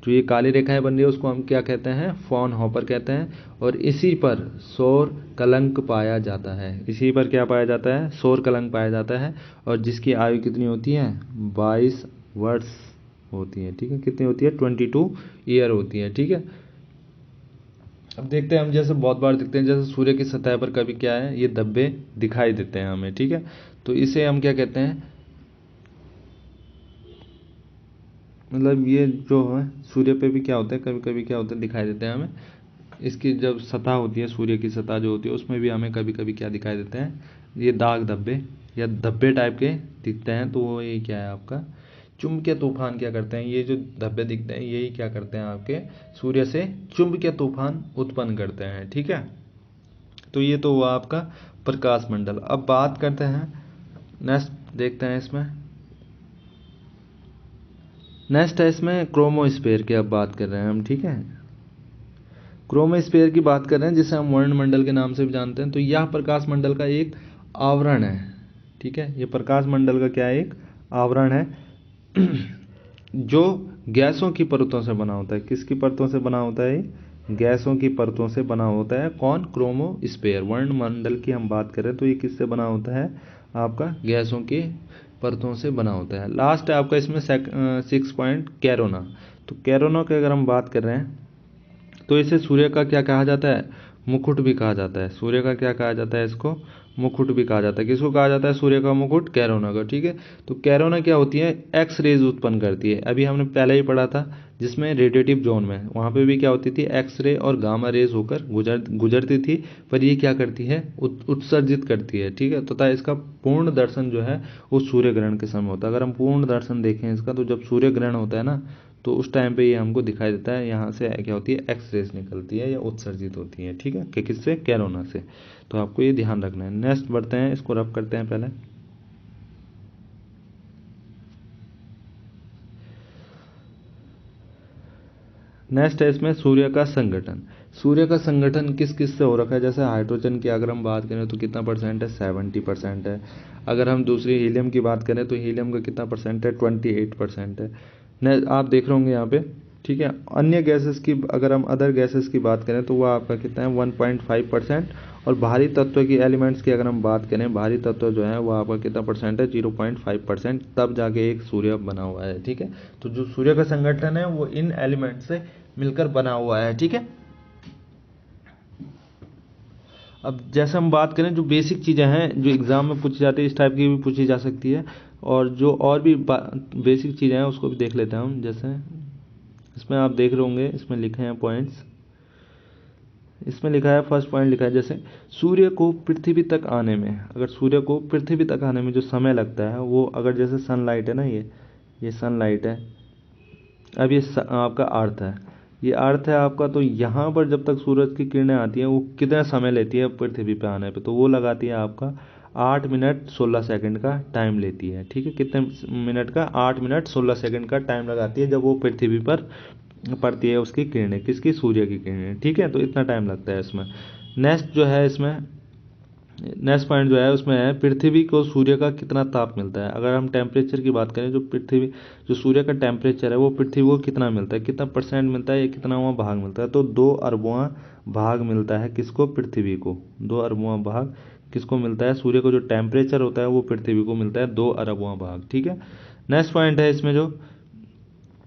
जो ये काली रेखाएं बन रही है उसको हम क्या कहते हैं, फॉन हॉपर कहते हैं। और इसी पर सौर कलंक पाया जाता है। इसी पर क्या पाया जाता है, सौर कलंक पाया जाता है। और जिसकी आयु कितनी होती है, 22 वर्ष होती है। ठीक है, कितनी होती है, 22 ईयर होती है। ठीक है, अब देखते हैं हम, जैसे बहुत बार देखते हैं, जैसे सूर्य की सतह पर कभी क्या है, ये धब्बे दिखाई देते हैं हमें। ठीक है, तो इसे हम क्या कहते हैं, मतलब ये जो है सूर्य पे भी क्या होता है, कभी कभी क्या होता है, दिखाई देते हैं हमें इसकी जब सतह होती है, सूर्य की सतह जो होती है, उसमें भी हमें कभी कभी क्या दिखाई देते हैं, ये दाग धब्बे या धब्बे टाइप के दिखते हैं। तो वो ये क्या है आपका चुंबकीय तूफान क्या करते हैं, ये जो धब्बे दिखते हैं यही क्या करते हैं आपके सूर्य से चुंबकीय तूफान उत्पन्न करते हैं। ठीक है, तो ये तो हुआ आपका प्रकाश मंडल। अब बात करते हैं नेक्स्ट, देखते हैं इसमें नेक्स्ट है इसमें क्रोमोस्फेयर की अब बात कर रहे हैं हम। ठीक है, क्रोमोस्फेयर की बात कर रहे हैं जिसे हम वर्णमंडल के नाम से भी जानते हैं। तो यह प्रकाश मंडल का एक आवरण है। ठीक है, ये प्रकाश मंडल का क्या है, एक आवरण है जो गैसों की परतों से बना होता है। किसकी परतों से बना होता है, गैसों की परतों से बना होता है। कौन, क्रोमोस्फेयर। वर्णमंडल की हम बात करें तो ये किससे बना होता है, आपका गैसों की परतों से बना होता है। लास्ट है आपका इसमें 6 पॉइंट कैरोना। तो कैरोना की अगर हम बात कर रहे हैं तो इसे सूर्य का क्या कहा जाता है, मुकुट भी कहा जाता है। सूर्य का क्या कहा जाता है, इसको मुकुट भी कहा जाता है। किसको कहा जाता है, सूर्य का मुकुट, कैरोना का। ठीक है, तो कैरोना क्या होती है, एक्स रेज उत्पन्न करती है। अभी हमने पहले ही पढ़ा था जिसमें रेडिएटिव जोन में, वहाँ पे भी क्या होती थी, एक्स रे और गामा रेज होकर गुजरती थी, पर ये क्या करती है, उत्सर्जित करती है। ठीक है, तथा इसका पूर्ण दर्शन जो है वो सूर्य ग्रहण के समय होता है। अगर हम पूर्ण दर्शन देखें इसका, तो जब सूर्य ग्रहण होता है ना, तो उस टाइम पे ये हमको दिखाई देता है, यहाँ से क्या होती है, एक्स रेज निकलती है या उत्सर्जित होती है। ठीक है, कि किससे, कैरोना से। तो आपको ये ध्यान रखना है। नेक्स्ट बढ़ते हैं, इसको रब करते हैं पहले। नेक्स्ट है इसमें सूर्य का संगठन। सूर्य का संगठन किस किस से हो रखा है, जैसे हाइड्रोजन की अगर हम बात करें तो कितना परसेंट है, 70% है। अगर हम दूसरी हीलियम की बात करें तो हीलियम का कितना परसेंट है, 28% है। आप देख रहे होंगे यहाँ पे। ठीक है, अन्य गैसेस की अगर हम अदर गैसेस की बात करें तो वह आपका कितना है, 1.5%। और भारी तत्व की एलिमेंट्स की अगर हम बात करें, भारी तत्व जो है वो आपका कितना परसेंट है, 0.5%। तब जाके एक सूर्य बना हुआ है। ठीक है, तो जो सूर्य का संगठन है वो इन एलिमेंट से मिलकर बना हुआ है। ठीक है, अब जैसे हम बात करें जो बेसिक चीज़ें हैं जो एग्ज़ाम में पूछी जाती है, इस टाइप की भी पूछी जा सकती है। और जो और भी बेसिक चीज़ें हैं उसको भी देख लेते हैं हम। जैसे इसमें आप देख रहे होंगे, इसमें लिखे हैं पॉइंट्स। इसमें लिखा है, फर्स्ट पॉइंट लिखा है, जैसे सूर्य को पृथ्वी तक आने में, अगर सूर्य को पृथ्वी तक आने में जो समय लगता है वो, अगर जैसे सनलाइट है ना, ये सनलाइट है। अब ये आपका अर्थ है, ये अर्थ है आपका। तो यहाँ पर जब तक सूरज की किरणें आती हैं वो कितना समय लेती है पृथ्वी पे आने पे, तो वो लगाती है आपका 8 मिनट 16 सेकंड का टाइम लेती है। ठीक है, कितने मिनट का, 8 मिनट 16 सेकंड का टाइम लगाती है जब वो पृथ्वी पर पड़ती है उसकी किरणें, किसकी, सूर्य की किरणें। ठीक है, तो इतना टाइम लगता है इसमें। नेक्स्ट जो है इसमें, नेक्स्ट पॉइंट जो है उसमें है, पृथ्वी को सूर्य का कितना ताप मिलता है। अगर हम टेम्परेचर की बात करें, जो सूर्य का टेम्परेचर है वो पृथ्वी को कितना मिलता है, कितना परसेंट मिलता है, या कितनावां भाग मिलता है, तो 2 अरबवां भाग मिलता है। किसको, पृथ्वी को 2 अरबवां भाग किसको मिलता है, सूर्य को जो टेम्परेचर होता है वो पृथ्वी को मिलता है 2 अरबवां भाग। ठीक है, नेक्स्ट पॉइंट है इसमें जो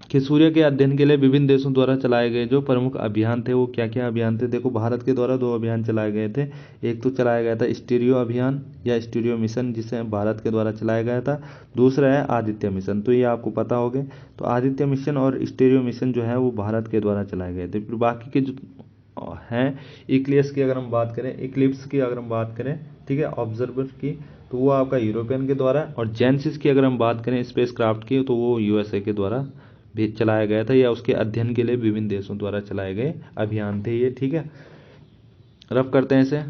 कि सूर्य के अध्ययन के लिए विभिन्न देशों द्वारा चलाए गए जो प्रमुख अभियान थे, वो क्या क्या अभियान थे। देखो, भारत के द्वारा 2 अभियान चलाए गए थे। एक तो चलाया गया था स्टीरियो अभियान या स्टीरियो मिशन, जिसे भारत के द्वारा चलाया गया था। दूसरा है आदित्य मिशन, तो ये आपको पता होगा। तो आदित्य मिशन और स्टीरियो मिशन जो है वो भारत के द्वारा चलाए गए थे। फिर बाकी के जो हैं, इक्लियस की अगर हम बात करें, इक्लिप्स की अगर हम बात करें, ठीक है, ऑब्जर्वर की, तो वो आपका यूरोपियन के द्वारा। और जेनेसिस की अगर हम बात करें स्पेस क्राफ्ट की, तो वो यूएसए के द्वारा भी चलाया गया था, या उसके अध्ययन के लिए विभिन्न देशों द्वारा चलाए गए अभियान थे ये। ठीक है, रफ करते हैं इसे।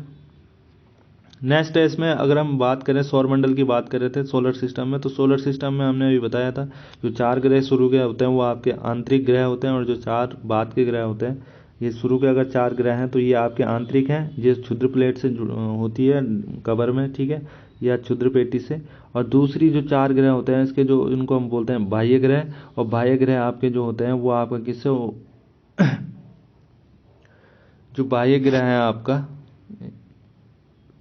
नेक्स्ट है इसमें, अगर हम बात करें सौर मंडल की बात कर रहे थे सोलर सिस्टम में, तो सोलर सिस्टम में हमने अभी बताया था जो 4 ग्रह शुरू के होते हैं वो आपके आंतरिक ग्रह होते हैं, और जो 4 बाद के ग्रह होते हैं, ये शुरू के अगर 4 ग्रह हैं तो ये आपके आंतरिक हैं, ये क्षुद्र प्लेट से होती है कवर में। ठीक है, या क्षुद्र पेटी से। और दूसरी जो 4 ग्रह होते हैं इसके, जो इनको हम बोलते हैं बाह्य ग्रह। और बाह्य ग्रह आपके जो होते हैं वो आपका किससे जो बाह्य ग्रह है आपका,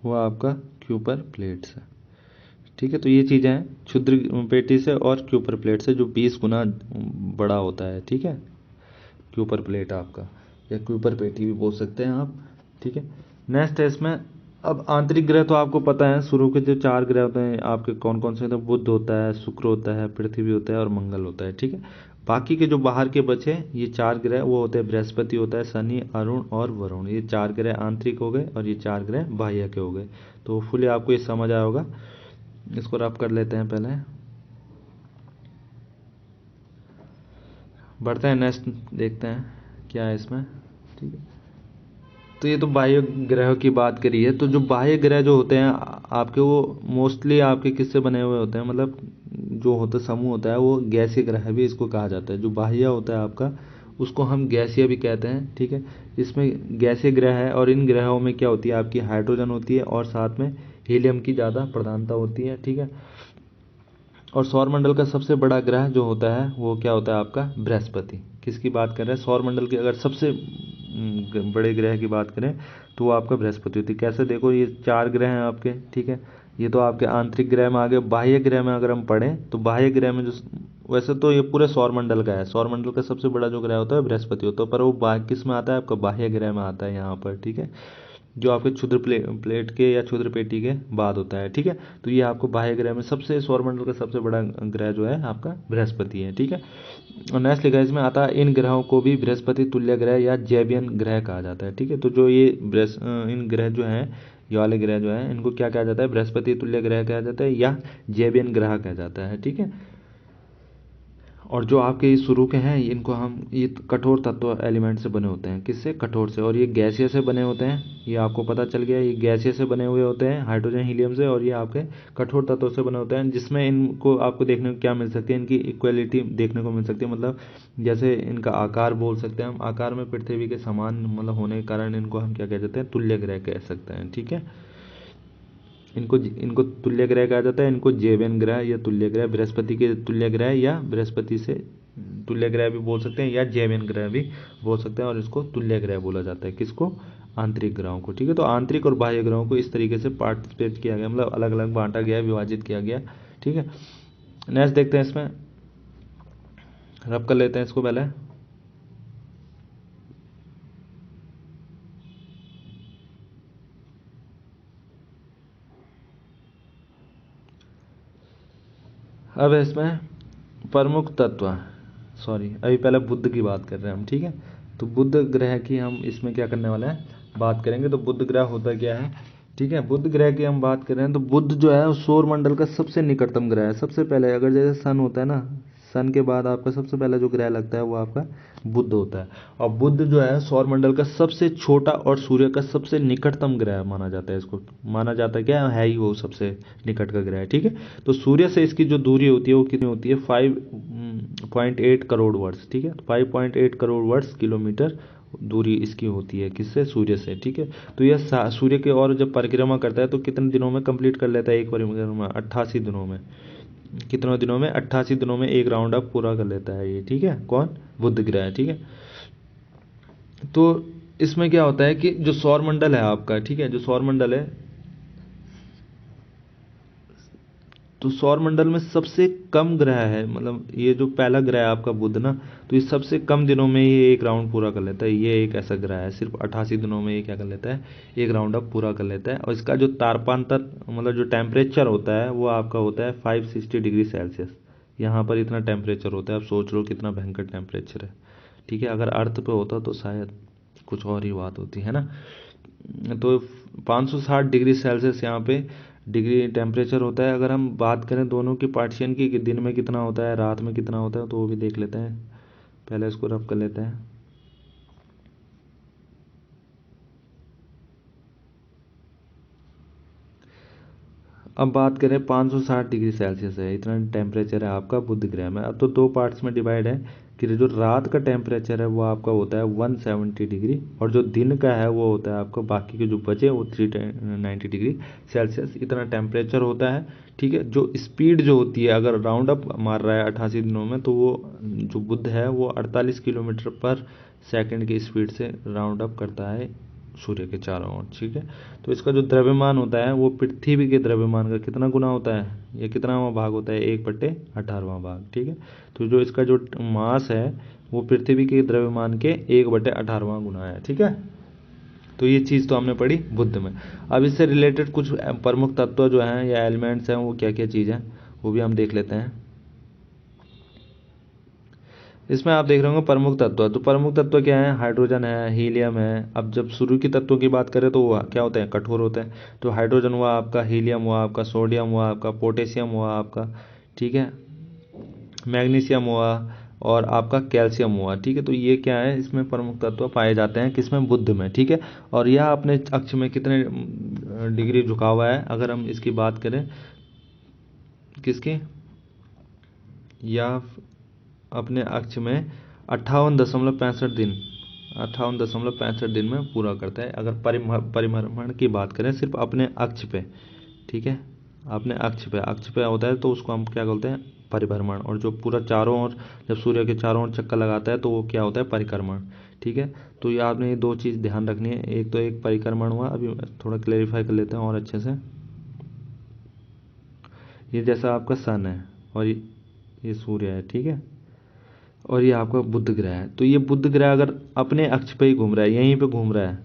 वो आपका क्यूपर प्लेट से। ठीक है, तो ये चीज़ें हैं क्षुद्र पेटी से और क्यूपर प्लेट से, जो 20 गुना बड़ा होता है। ठीक है, क्यूपर प्लेट आपका, या क्यूपर पेटी भी बोल सकते हैं आप। ठीक है, नेक्स्ट है इसमें, अब आंतरिक ग्रह तो आपको पता है, शुरू के जो 4 ग्रह होते हैं आपके कौन कौन से होते हैं, बुध होता है, शुक्र होता है, पृथ्वी होता है और मंगल होता है। ठीक है, बाकी के जो बाहर के बचे ये 4 ग्रह वो होते हैं बृहस्पति होता है, शनि, अरुण और वरुण। ये 4 ग्रह आंतरिक हो गए और ये 4 ग्रह बाह्य के हो गए। तो फुली आपको ये समझ आया होगा। इसको रफ कर लेते हैं पहले, बढ़ते हैं नेक्स्ट, देखते हैं क्या है इसमें। ठीक है, तो ये तो बाह्य ग्रहों की बात करी है। तो जो बाह्य ग्रह जो होते हैं आपके, वो मोस्टली आपके किससे बने हुए होते हैं, मतलब जो होता समूह होता है वो गैसीय ग्रह भी इसको कहा जाता है। जो बाह्य होता है आपका उसको हम गैसीय भी कहते हैं। ठीक है, इसमें गैसीय ग्रह है और इन ग्रहों में क्या होती है आपकी हाइड्रोजन होती है और साथ में हीलियम की ज़्यादा प्रधानता होती है। ठीक है, और सौरमंडल का सबसे बड़ा ग्रह जो होता है वो क्या होता है आपका बृहस्पति। किसकी बात कर रहे हैं, सौरमंडल के अगर सबसे बड़े ग्रह की बात करें तो वो आपका बृहस्पति होती है। कैसे, देखो ये 4 ग्रह हैं आपके। ठीक है, ये तो आपके आंतरिक ग्रह में आ गए। बाह्य ग्रह में अगर हम पढ़ें तो बाह्य ग्रह में जो, वैसे तो ये पूरे सौरमंडल का है, सौरमंडल का सबसे बड़ा जो ग्रह होता है बृहस्पति होता है, पर वो किस में आता है आपका बाह्य ग्रह में आता है यहाँ पर। ठीक है, जो आपके क्षुद्र प्लेट के या क्षुद्र पेटी के बाद होता है। ठीक है, तो ये आपको बाह्य ग्रह में सबसे, सौरमंडल का सबसे बड़ा ग्रह जो है आपका बृहस्पति है। ठीक है, और नेक्स्ट लिखा है इसमें आता है इन ग्रहों को भी बृहस्पति तुल्य ग्रह या जैवियन ग्रह कहा जाता है। ठीक है, तो जो ये इन ग्रह जो हैं, ये वाले ग्रह जो हैं, इनको क्या कहा जाता है, बृहस्पति तुल्य ग्रह कहा जाता है या जैवियन ग्रह कहा जाता है। ठीक है, और जो आपके शुरू के हैं इनको हम, ये कठोर तत्व एलिमेंट से बने होते हैं। किससे, कठोर से। और ये गैसीय से बने होते हैं, ये आपको पता चल गया, ये गैसीय से बने हुए होते हैं, हाइड्रोजन हीलियम से। और ये आपके कठोर तत्वों से बने होते हैं, जिसमें इनको आपको देखने को क्या मिल सकती है, इनकी इक्वलिटी देखने को मिल सकती है। मतलब जैसे इनका आकार बोल सकते हैं हम, आकार में पृथ्वी के समान मतलब होने के कारण इनको हम क्या कह सकते हैं, तुल्य ग्रह कह सकते हैं। ठीक है, इनको इनको तुल्य ग्रह कहा जाता है, इनको जैवियन ग्रह या तुल्य ग्रह, बृहस्पति के तुल्य ग्रह या बृहस्पति से तुल्य ग्रह भी बोल सकते हैं या जैवियन ग्रह भी बोल सकते हैं। और इसको तुल्य ग्रह बोला जाता है, किसको, आंतरिक ग्रहों को। ठीक है, तो आंतरिक और बाह्य ग्रहों को इस तरीके से पार्टिसिपेट किया गया, मतलब अलग अलग बांटा गया, विभाजित किया गया। ठीक है, नेक्स्ट देखते हैं, इसमें रब कर लेते हैं इसको पहले। अब इसमें प्रमुख तत्व, सॉरी अभी पहले बुध की बात कर रहे हैं हम। ठीक है, तो बुध ग्रह की हम इसमें क्या करने वाले हैं, बात करेंगे। तो बुध ग्रह होता क्या है। ठीक है, बुध ग्रह की हम बात कर रहे हैं तो बुध जो है सौर मंडल का सबसे निकटतम ग्रह है। सबसे पहले अगर जैसे सन होता है ना, सन के बाद आपका सबसे पहला जो ग्रह लगता है वो आपका बुध होता है। और बुध जो है सौर मंडल का सबसे छोटा और सूर्य का सबसे निकटतम ग्रह माना जाता है। इसको माना जाता है क्या है ही वो सबसे निकट का ग्रह है। ठीक है, तो सूर्य से इसकी जो दूरी होती है वो कितनी होती है, 5.8 करोड़ वर्ष। ठीक है, 5.8 करोड़ वर्ष किलोमीटर दूरी इसकी होती है, किससे, सूर्य से। ठीक है, तो यह सूर्य के और जब परिक्रमा करता है तो कितने दिनों में कंप्लीट कर लेता है एक परिक्रमा, 88 दिनों में। कितने दिनों में, 88 दिनों में एक राउंड अप पूरा कर लेता है ये। ठीक है, कौन, बुध ग्रह। ठीक है, तो इसमें क्या होता है कि जो सौर मंडल है आपका, ठीक है, जो सौर मंडल है, तो सौर मंडल में सबसे कम ग्रह है, मतलब ये जो पहला ग्रह है आपका बुध ना, तो ये सबसे कम दिनों में ये एक राउंड पूरा कर लेता है। ये एक ऐसा ग्रह है सिर्फ 88 दिनों में ये क्या कर लेता है, एक राउंड अप पूरा कर लेता है। और इसका जो तापांतर मतलब जो टेम्परेचर होता है वो आपका होता है 560 डिग्री सेल्सियस। यहाँ पर इतना टेम्परेचर होता है, आप सोच लो कितना भयंकर टेम्परेचर है। ठीक है, अगर अर्थ पे होता तो शायद कुछ और ही बात होती है ना। तो 560 डिग्री सेल्सियस यहाँ पे डिग्री टेम्परेचर होता है। अगर हम बात करें दोनों की पार्टीशन की कि दिन में कितना होता है, रात में कितना होता है, तो वो भी देख लेते हैं। पहले इसको रफ कर लेते हैं। अब बात करें 560 डिग्री सेल्सियस है, इतना टेम्परेचर है आपका बुध ग्रह में। अब तो दो पार्ट्स में डिवाइड है कि जो रात का टेम्परेचर है वो आपका होता है 170 डिग्री, और जो दिन का है वो होता है आपका, बाकी के जो बचे वो 390 डिग्री सेल्सियस, इतना टेम्परेचर होता है। ठीक है, जो स्पीड जो होती है अगर राउंड अप मार रहा है 88 दिनों में, तो वो जो बुध है वो 48 किलोमीटर पर सेकंड की स्पीड से राउंड अप करता है सूर्य के चारों ओर। ठीक है, तो इसका जो द्रव्यमान होता है वो पृथ्वी के द्रव्यमान का कितना गुना होता है, ये कितनावां भाग होता है, 1/18वां भाग। ठीक है, तो जो इसका जो मास है वो पृथ्वी के द्रव्यमान के 1/18वां गुना है। ठीक है, तो ये चीज़ तो हमने पढ़ी बुध में। अब इससे रिलेटेड कुछ प्रमुख तत्व जो हैं या एलिमेंट्स हैं वो क्या क्या चीज़ हैं वो भी हम देख लेते हैं। इसमें आप देख रहे होंगे प्रमुख तत्व। तो प्रमुख तत्व क्या है? हाइड्रोजन है, हीलियम है। अब जब शुरू की तत्वों की बात करें तो वो क्या होते हैं? कठोर होते हैं। तो हाइड्रोजन हुआ आपका, हीलियम हुआ आपका, सोडियम हुआ आपका, पोटेशियम हुआ आपका, ठीक है, मैग्नीशियम हुआ और आपका कैल्शियम हुआ, ठीक है। तो ये क्या है? इसमें प्रमुख तत्व पाए जाते हैं किसमें? बुध में, ठीक है। और यह अपने अक्ष में कितने डिग्री झुका हुआ है? अगर हम इसकी बात करें, किसकी, या अपने अक्ष में 58.65 दिन, 58.65 दिन में पूरा करता है। अगर परिभ्रमण की बात करें सिर्फ अपने अक्ष पे, ठीक है, अपने अक्ष पे होता है तो उसको हम क्या बोलते हैं? परिभ्रमण। और जो पूरा चारों ओर, जब सूर्य के चारों ओर चक्कर लगाता है तो वो क्या होता है? परिक्रमण, ठीक है। तो ये आपने ये दो चीज़ ध्यान रखनी है। एक तो एक परिक्रमण हुआ, अभी थोड़ा क्लेरिफाई कर लेते हैं और अच्छे से। ये जैसा आपका सन है और ये सूर्य है, ठीक है, और ये आपका बुध ग्रह है। तो ये बुध ग्रह अगर अपने अक्ष पे ही घूम रहा है, यहीं पे घूम रहा है,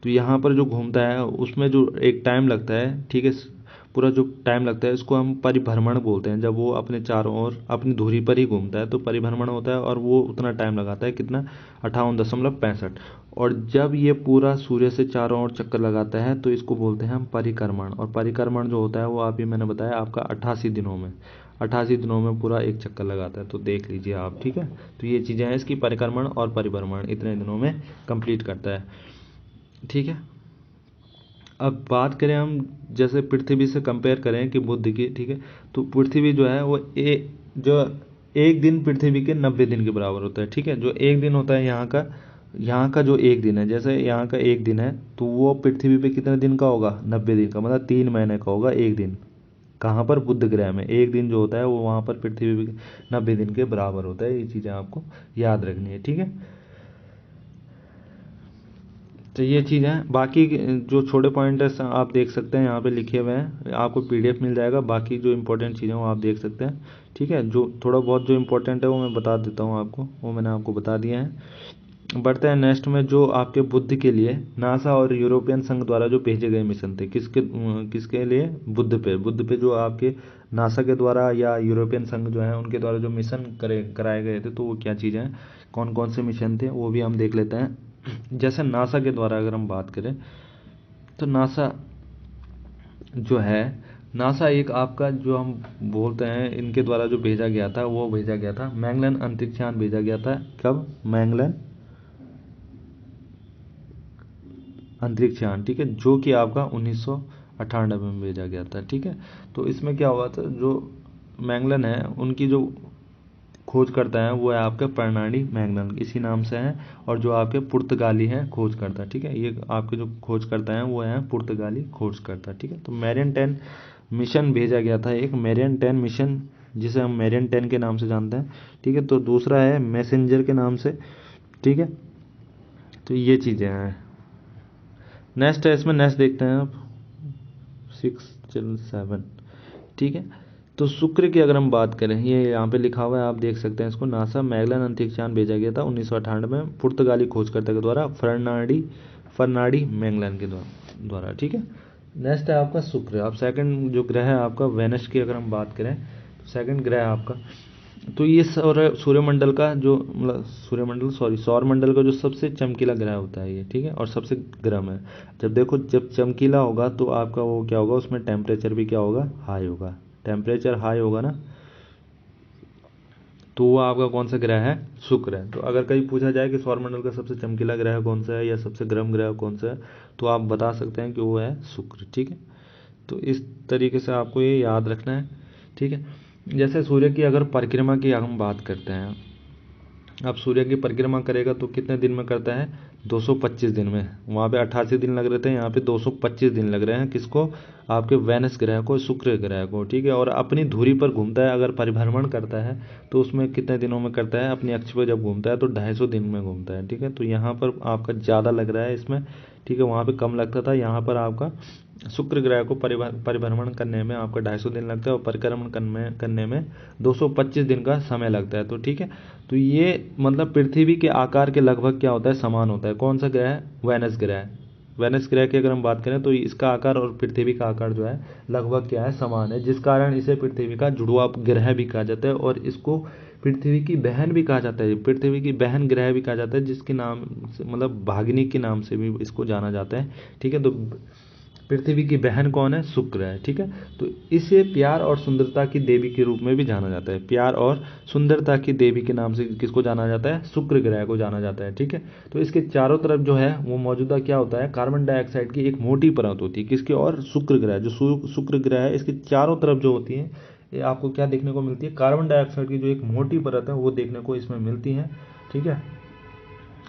तो यहाँ पर जो घूमता है उसमें जो एक टाइम लगता है, ठीक है, पूरा जो टाइम लगता है इसको हम परिभ्रमण बोलते हैं। जब वो अपने चारों ओर अपनी धुरी पर ही घूमता है तो परिभ्रमण होता है, और वो उतना टाइम लगाता है कितना? 58.65। और जब ये पूरा सूर्य से चारों ओर चक्कर लगाता है तो इसको बोलते हैं हम परिक्रमण। और परिक्रमण जो होता है वो अभी मैंने बताया आपका 88 दिनों में, 88 दिनों में पूरा एक चक्कर लगाता है। तो देख लीजिए आप, ठीक है। तो ये चीज़ें हैं इसकी, परिक्रमण और परिभ्रमण इतने दिनों में कंप्लीट करता है, ठीक है। अब बात करें हम, जैसे पृथ्वी से कंपेयर करें कि बुध की, ठीक है, तो पृथ्वी जो है वो जो एक दिन पृथ्वी के 90 दिन के बराबर होता है, ठीक है। जो एक दिन होता है यहाँ का जो एक दिन है, जैसे यहाँ का एक दिन है तो वो पृथ्वी पे कितने दिन का होगा? 90 दिन का, मतलब 3 महीने का होगा एक दिन। कहाँ पर? बुध ग्रह में एक दिन जो होता है वो वहाँ पर पृथ्वी के 90 दिन के बराबर होता है। ये चीज़ें आपको याद रखनी है, ठीक है। तो ये चीज़ है। बाकी जो छोटे पॉइंटर्स आप देख सकते हैं यहाँ पे लिखे हुए हैं, आपको पीडीएफ मिल जाएगा। बाकी जो इंपॉर्टेंट चीज़ें वो आप देख सकते हैं, ठीक है। जो थोड़ा बहुत जो इंपॉर्टेंट है वो मैं बता देता हूँ आपको, वो मैंने आपको बता दिया है। बढ़ते हैं नेक्स्ट में, जो आपके बुध के लिए नासा और यूरोपियन संघ द्वारा जो भेजे गए मिशन थे, किसके लिए? बुध पे जो आपके नासा के द्वारा या यूरोपियन संघ जो है उनके द्वारा जो मिशन कराए गए थे, तो वो क्या चीज़ें हैं, कौन कौन से मिशन थे, वो भी हम देख लेते हैं। जैसे नासा के द्वारा अगर हम बात करें तो नासा जो है, नासा एक आपका जो हम बोलते हैं इनके द्वारा जो भेजा गया था, वो भेजा गया था मैगलन अंतरिक्षयान भेजा गया था। कब? मैगलन अंतरिक्षयान, ठीक है, जो कि आपका 1998 में भेजा गया था, ठीक है। तो इसमें क्या हुआ था, जो मैगलन है उनकी जो खोज करता है वो है आपका फर्नांडी मैगलन, इसी नाम से है। और जो आपके पुर्तगाली हैं खोज करता, ठीक है, ये आपके जो खोज करता है वो है पुर्तगाली खोज करता, ठीक है। तो मैरियन 10 मिशन भेजा गया था, एक मैरियन 10 मिशन जिसे हम मैरियन 10 के नाम से जानते हैं, ठीक है। तो दूसरा है मैसेंजर के नाम से, ठीक है। तो ये चीज़ें हैं। नेक्स्ट है, इसमें नेक्स्ट देखते हैं आप 6 7, ठीक है। तो शुक्र की अगर हम बात करें, ये यहाँ पे लिखा हुआ है, आप देख सकते हैं इसको। नासा मैगलन अंतरिक्षयान भेजा गया था 1998 में पुर्तगाली खोजकर्ता के द्वारा फर्नाडी मैगलन के द्वारा, ठीक है। नेक्स्ट है आपका शुक्र। अब सेकंड जो ग्रह है आपका वेनस की अगर हम बात करें, तो सेकंड ग्रह है आपका, तो ये सूर्यमंडल का जो, मतलब सौरमंडल का जो सबसे चमकीला ग्रह होता है ये, ठीक है, और सबसे गर्म है। जब देखो, जब चमकीला होगा तो आपका वो क्या होगा, उसमें टेम्परेचर भी क्या होगा? हाई होगा। टेम्परेचर हाई होगा ना, तो वो आपका कौन सा ग्रह है? शुक्र है। तो अगर कहीं पूछा जाए कि सौरमंडल का सबसे चमकीला ग्रह कौन सा है या सबसे गर्म ग्रह कौन सा है, तो आप बता सकते हैं कि वो है शुक्र, ठीक है। तो इस तरीके से आपको ये याद रखना है, ठीक है। जैसे सूर्य की अगर परिक्रमा की हम बात करते हैं, अब सूर्य की परिक्रमा करेगा तो कितने दिन में करता है? 225 दिन में। वहाँ पे 88 दिन लग रहे थे, यहाँ पे 225 दिन लग रहे हैं। किसको? आपके वेनस ग्रह को, शुक्र ग्रह को, ठीक है। और अपनी धुरी पर घूमता है, अगर परिभ्रमण करता है तो उसमें कितने दिनों में करता है? अपनी अक्ष पर जब घूमता है तो 250 दिन में घूमता है, ठीक है। तो यहाँ पर आपका ज़्यादा लग रहा है इसमें, ठीक है, वहाँ पर कम लगता था। यहाँ पर आपका शुक्र ग्रह को परिभ्रमण करने में आपका 250 दिन लगता है और परिक्रमण करने में 225 दिन का समय लगता है, तो ठीक है। तो ये मतलब पृथ्वी के आकार के लगभग क्या होता है? समान होता है। कौन सा ग्रह है? वेनस ग्रह है, वेनस ग्रह की अगर हम बात करें तो इसका आकार और पृथ्वी का आकार जो है लगभग क्या है, समान है, जिस कारण इसे पृथ्वी का जुड़वा ग्रह भी कहा जाता है और इसको पृथ्वी की बहन भी कहा जाता है, पृथ्वी की बहन ग्रह भी कहा जाता है, जिसके नाम मतलब भागिनी के नाम से भी इसको जाना जाता है। ठीक है, तो पृथ्वी की बहन कौन है, शुक्र है। ठीक है, तो इसे प्यार और सुंदरता की देवी के रूप में भी जाना जाता है, प्यार और सुंदरता की देवी के नाम से किसको जाना जाता है, शुक्र ग्रह को जाना जाता है। ठीक है, तो इसके चारों तरफ जो है वो मौजूदा क्या होता है, कार्बन डाइऑक्साइड की एक मोटी परत होती है, किसकी, और शुक्र ग्रह, जो शुक्र ग्रह है इसके चारों तरफ जो होती है, ये आपको क्या देखने को मिलती है, कार्बन डाइऑक्साइड की जो एक मोटी परत है वो देखने को इसमें मिलती है। ठीक है,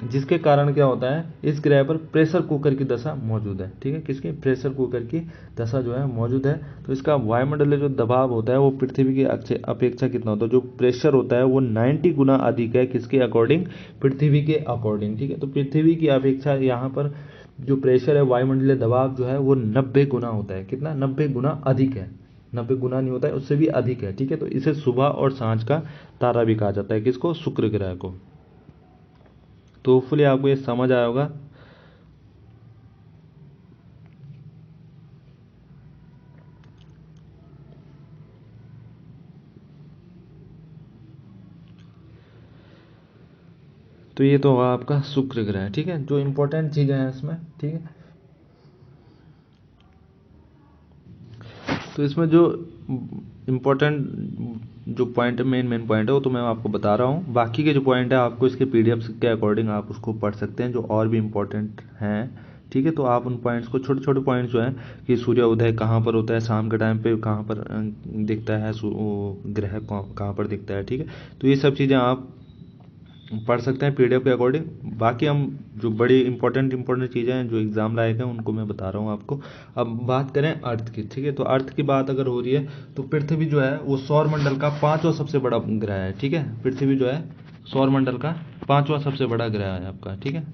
जिसके कारण क्या होता है, इस ग्रह पर प्रेशर कुकर की दशा मौजूद है। ठीक है, किसकी, प्रेशर कुकर की दशा जो है मौजूद है। तो इसका वायुमंडलीय जो दबाव होता है वो पृथ्वी की अपेक्षा कितना होता है, जो प्रेशर होता है वो 90 गुना अधिक है, किसके अकॉर्डिंग, पृथ्वी के अकॉर्डिंग। ठीक है, तो पृथ्वी की अपेक्षा यहाँ पर जो प्रेशर है, वायुमंडलीय दबाव जो है वो 90 गुना होता है, कितना, 90 गुना अधिक है, 90 गुना नहीं होता है, उससे भी अधिक है। ठीक है, तो इसे सुबह और सांझ का तारा भी कहा जाता है, किसको, शुक्र ग्रह को। तो होपफुली आपको ये समझ आया होगा। तो ये तो होगा आपका शुक्र ग्रह। ठीक है, जो इंपॉर्टेंट चीज़ें हैं इसमें। ठीक है, तो इसमें जो इम्पोर्टेंट जो पॉइंट है, मेन पॉइंट है, वो तो मैं आपको बता रहा हूँ। बाकी के जो पॉइंट है आपको इसके पीडीएफ के अकॉर्डिंग आप उसको पढ़ सकते हैं, जो और भी इम्पोर्टेंट हैं। ठीक है, तो आप उन पॉइंट्स को, छोटे छोटे पॉइंट्स जो हैं कि सूर्य उदय कहाँ पर होता है, शाम के टाइम पे कहाँ पर दिखता है, वो ग्रह कहाँ पर दिखता है। ठीक है, तो ये सब चीज़ें आप पढ़ सकते हैं पीडीएफ के अकॉर्डिंग। बाकी हम जो बड़ी इंपॉर्टेंट चीज़ें हैं जो एग्जाम लायक हैं उनको मैं बता रहा हूँ आपको। अब बात करें अर्थ की। ठीक है, तो अर्थ की बात अगर हो रही है तो पृथ्वी जो है वो सौर मंडल का 5वां सबसे बड़ा ग्रह है। ठीक है, पृथ्वी जो है सौर मंडल का 5वां सबसे बड़ा ग्रह है आपका। ठीक है,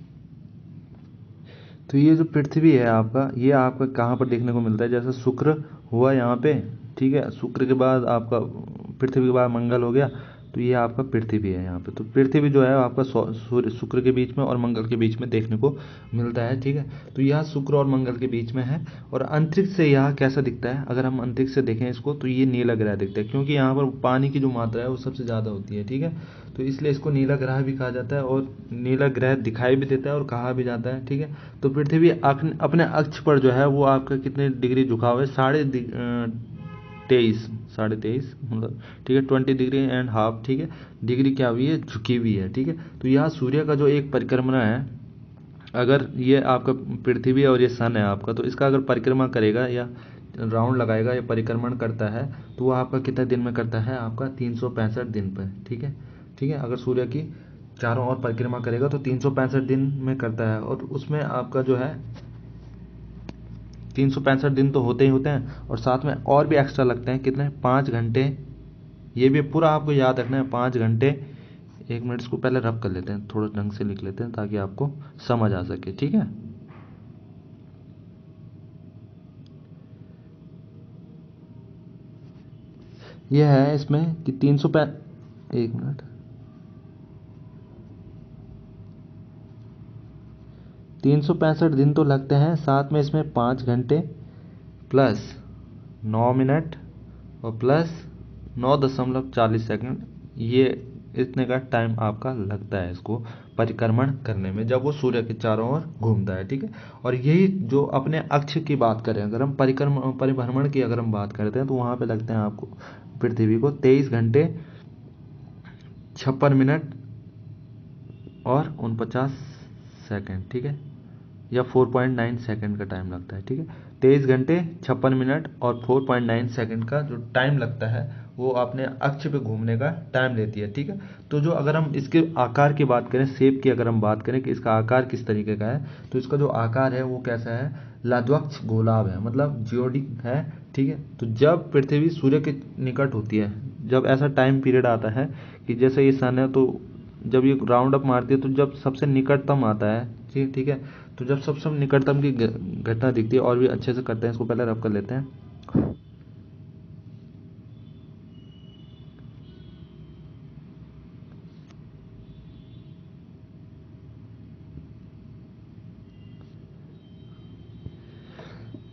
तो ये जो पृथ्वी है आपका, ये आपका कहाँ पर देखने को मिलता है, जैसे शुक्र हुआ यहाँ पे। ठीक है, शुक्र के बाद आपका पृथ्वी के बाद मंगल हो गया, तो ये आपका पृथ्वी है यहाँ पे। तो पृथ्वी जो है आपका सूर्य शुक्र के बीच में और मंगल के बीच में देखने को मिलता है। ठीक है, तो यह शुक्र और मंगल के बीच में है। और अंतरिक्ष से यह कैसा दिखता है, अगर हम अंतरिक्ष से देखें इसको तो ये नीला ग्रह दिखता है, क्योंकि यहाँ पर पानी की जो मात्रा है वो सबसे ज़्यादा होती है। ठीक है, तो इसलिए इसको नीला ग्रह भी कहा जाता है, और नीला ग्रह दिखाई भी देता है और कहा भी जाता है। ठीक है, तो पृथ्वी अपने अक्ष पर जो है वो आपका कितने डिग्री झुकाव है, 23.5, 23.5 मतलब। ठीक है, 20.5 डिग्री। ठीक है, डिग्री क्या हुई है, झुकी हुई है। ठीक है, तो यह सूर्य का जो एक परिक्रमा है, अगर ये आपका पृथ्वी और ये सन है आपका, तो इसका अगर परिक्रमा करेगा या राउंड लगाएगा या परिक्रमण करता है, तो वो आपका कितने दिन में करता है, आपका 365 दिन पर। ठीक है, ठीक है, अगर सूर्य की चारों ओर परिक्रमा करेगा तो 365 दिन में करता है, और उसमें आपका जो है 365 दिन तो होते ही होते हैं, और साथ में और भी एक्स्ट्रा लगते हैं, कितने, 5 घंटे। ये भी पूरा आपको याद रखना है, 5 घंटे। 1 मिनट, इसको पहले रब कर लेते हैं, थोड़ा ढंग से लिख लेते हैं ताकि आपको समझ आ सके। ठीक है, यह है इसमें कि 1 मिनट, 365 दिन तो लगते हैं, साथ में इसमें 5 घंटे प्लस 9 मिनट और प्लस 9.40 सेकंड, ये इतने का टाइम आपका लगता है इसको परिक्रमण करने में, जब वो सूर्य के चारों ओर घूमता है। ठीक है, और यही जो अपने अक्ष की बात करें, अगर हम परिभ्रमण की अगर हम बात करते हैं, तो वहाँ पे लगते हैं आपको पृथ्वी को 23 घंटे 56 मिनट और 49 सेकंड। ठीक है, या 4.9 सेकंड का टाइम लगता है। ठीक है, 23 घंटे 56 मिनट और 4.9 सेकंड का जो टाइम लगता है वो अपने अक्ष पे घूमने का टाइम लेती है। ठीक है, तो जो अगर हम इसके आकार की बात करें, शेप की अगर हम बात करें कि इसका आकार किस तरीके का है, तो इसका जो आकार है वो कैसा है, लघ्वाक्ष गोलाभ है, मतलब जियोडिक है। ठीक है, तो जब पृथ्वी सूर्य के निकट होती है, जब ऐसा टाइम पीरियड आता है कि जैसे ये सन है, तो जब ये राउंड अप मारती है तो जब सबसे निकटतम आता है। ठीक ठीक है, तो जब सबसे निकटतम की घटना दिखती है, और भी अच्छे से करते हैं इसको, पहले रब कर लेते हैं।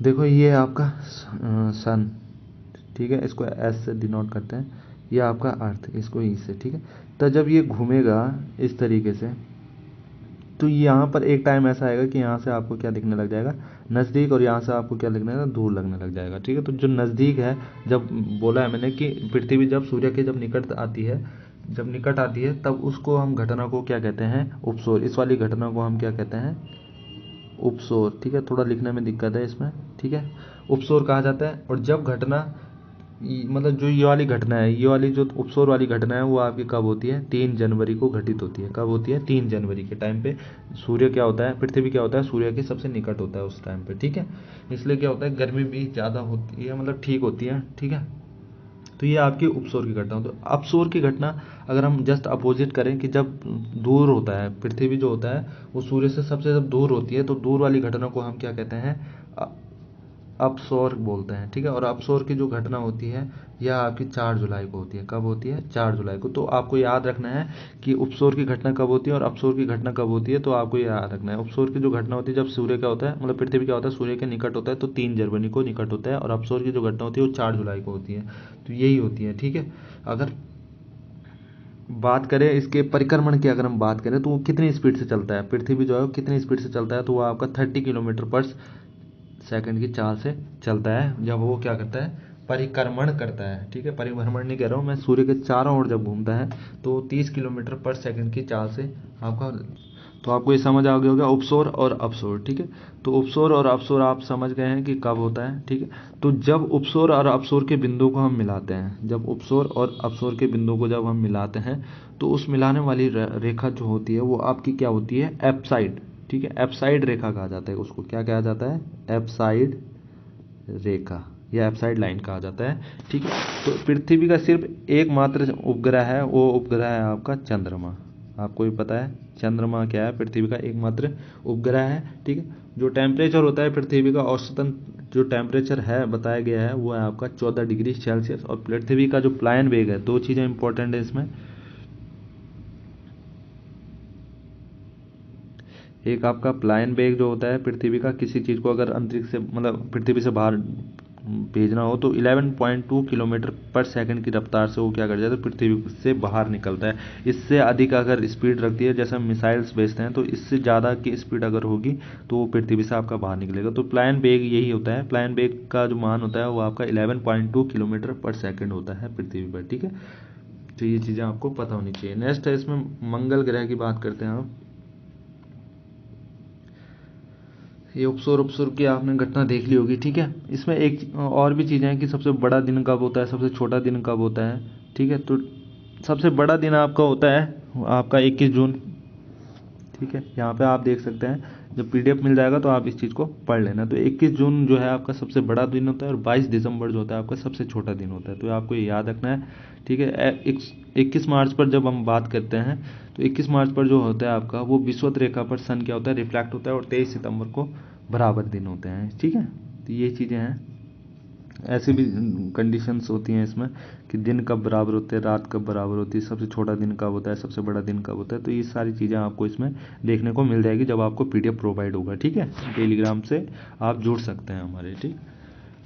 देखो ये आपका सन, ठीक है, इसको एस से डिनोट करते हैं, ये आपका अर्थ, इसको ई से, ठीक है। तो जब ये घूमेगा इस तरीके से, तो यहाँ पर एक टाइम ऐसा आएगा कि यहाँ से आपको क्या दिखने लग जाएगा, नज़दीक, और यहाँ से आपको क्या लगने लगेगा, दूर लगने लग जाएगा, ठीक है। तो जो नज़दीक है, जब बोला है मैंने कि पृथ्वी जब सूर्य के जब निकट आती है, जब निकट आती है, तब उसको हम घटना को क्या कहते हैं, उपसौर। इस वाली घटना को हम क्या कहते हैं, उपसौर, ठीक है। थोड़ा लिखने में दिक्कत है इसमें, ठीक है, उपसौर कहा जाता है। और जब घटना मतलब जो ये वाली घटना है, ये वाली जो उपसौर वाली घटना है, वो आपकी कब होती है, 3 जनवरी को घटित होती है। कब होती है, 3 जनवरी के टाइम पे सूर्य क्या होता है, पृथ्वी क्या होता है, सूर्य के सबसे निकट होता है उस टाइम पे, ठीक है। इसलिए क्या होता है, गर्मी भी ज़्यादा होती है, मतलब ठीक होती है, ठीक है। तो ये आपकी उपसौर की घटना। तो अपसौर की घटना अगर हम जस्ट अपोजिट करें कि जब दूर होता है, पृथ्वी जो होता है वो सूर्य से सबसे जब दूर होती है, तो दूर वाली घटना को हम क्या कहते हैं, अपसौर बोलते हैं, ठीक है। और अपसौर की जो घटना होती है, यह आपकी 4 जुलाई को होती है। कब होती है, 4 जुलाई को। तो आपको याद रखना है कि उपसौर की घटना कब होती है और अपसौर की घटना कब होती है। तो आपको याद रखना है, उपसौर की जो घटना होती है जब सूर्य क्या होता है, मतलब पृथ्वी क्या होता है, सूर्य के निकट होता है, तो 3 जनवरी को निकट होता है। और अपसौर की जो घटना होती है वो 4 जुलाई को होती है। तो यही होती है, ठीक है। अगर बात करें इसके परिक्रमण की, अगर हम बात करें तो वो कितनी स्पीड से चलता है, पृथ्वी जो है वो कितनी स्पीड से चलता है, तो वो आपका 30 किलोमीटर पर सेकंड की चाल से चलता है, जब वो क्या करता है, परिक्रमण करता है, ठीक है। परिभ्रमण नहीं कह रहा हूँ मैं, सूर्य के चारों ओर जब घूमता है तो 30 किलोमीटर पर सेकंड की चाल से आपका, तो आपको ये समझ आ गया होगा उपसौर और अपसौर, ठीक है। तो उपसौर और अपसौर आप समझ गए हैं कि कब होता है, ठीक है। तो जब उपसौर और अपसौर के बिंदु को हम मिलाते हैं, जब उपसौर और अपसौर के बिंदु को जब हम मिलाते हैं, तो उस मिलाने वाली रेखा जो होती है वो आपकी क्या होती है, एप्साइड, ठीक है। एप्साइड रेखा कहा जाता है उसको, क्या कहा जाता है, एप्साइड रेखा या एप्साइड लाइन कहा जाता है, ठीक है। तो पृथ्वी का सिर्फ एकमात्र उपग्रह है, वो उपग्रह है आपका चंद्रमा। आपको भी पता है चंद्रमा क्या है, पृथ्वी का एकमात्र उपग्रह है, ठीक है। जो टेम्परेचर होता है पृथ्वी का औसतन, जो टेम्परेचर है बताया गया है, वो है आपका 14 डिग्री सेल्सियस। और पृथ्वी का जो प्लायन वेग है, दो चीज़ें इंपॉर्टेंट है इसमें, एक आपका प्लायन वेग जो होता है पृथ्वी का, किसी चीज़ को अगर अंतरिक्ष से, मतलब पृथ्वी से बाहर भेजना हो, तो 11.2 किलोमीटर पर सेकंड की रफ्तार से वो क्या कर जाता है, पृथ्वी से बाहर निकलता है। इससे अधिक अगर स्पीड रखती है, जैसे हम मिसाइल्स भेजते हैं, तो इससे ज़्यादा की स्पीड अगर होगी तो वो पृथ्वी से आपका बाहर निकलेगा। तो प्लायन वेग यही होता है, प्लायन वेग का जो मान होता है वो आपका 11.2 किलोमीटर पर सेकेंड होता है पृथ्वी पर, ठीक है। तो ये चीज़ें आपको पता होनी चाहिए। नेक्स्ट है इसमें मंगल ग्रह की बात करते हैं हम। ये उपसौर उपसौर की आपने घटना देख ली होगी, ठीक है। इसमें एक और भी चीज़ें हैं कि सबसे बड़ा दिन कब होता है, सबसे छोटा दिन कब होता है, ठीक है। तो सबसे बड़ा दिन आपका होता है आपका 21 जून, ठीक है। यहाँ पे आप देख सकते हैं, जब पीडीएफ मिल जाएगा तो आप इस चीज़ को पढ़ लेना। तो 21 जून जो है आपका सबसे बड़ा दिन होता है, और 22 दिसंबर जो होता है आपका सबसे छोटा दिन होता है। तो आपको ये याद रखना है, ठीक है। 21 मार्च पर जब हम बात करते हैं, तो 21 मार्च पर जो होता है आपका, वो विषुवत रेखा पर सन क्या होता है, रिफ्लेक्ट होता है। और 23 सितंबर को बराबर दिन होते हैं, ठीक है। तो ये चीज़ें हैं, ऐसी भी कंडीशंस होती हैं इसमें कि दिन कब बराबर होते हैं, रात कब बराबर होती है, सबसे छोटा दिन कब होता है, सबसे बड़ा दिन कब होता है। तो ये सारी चीज़ें आपको इसमें देखने को मिल जाएगी जब आपको पीडीएफ प्रोवाइड होगा, ठीक है। टेलीग्राम से आप जुड़ सकते हैं हमारे, ठीक।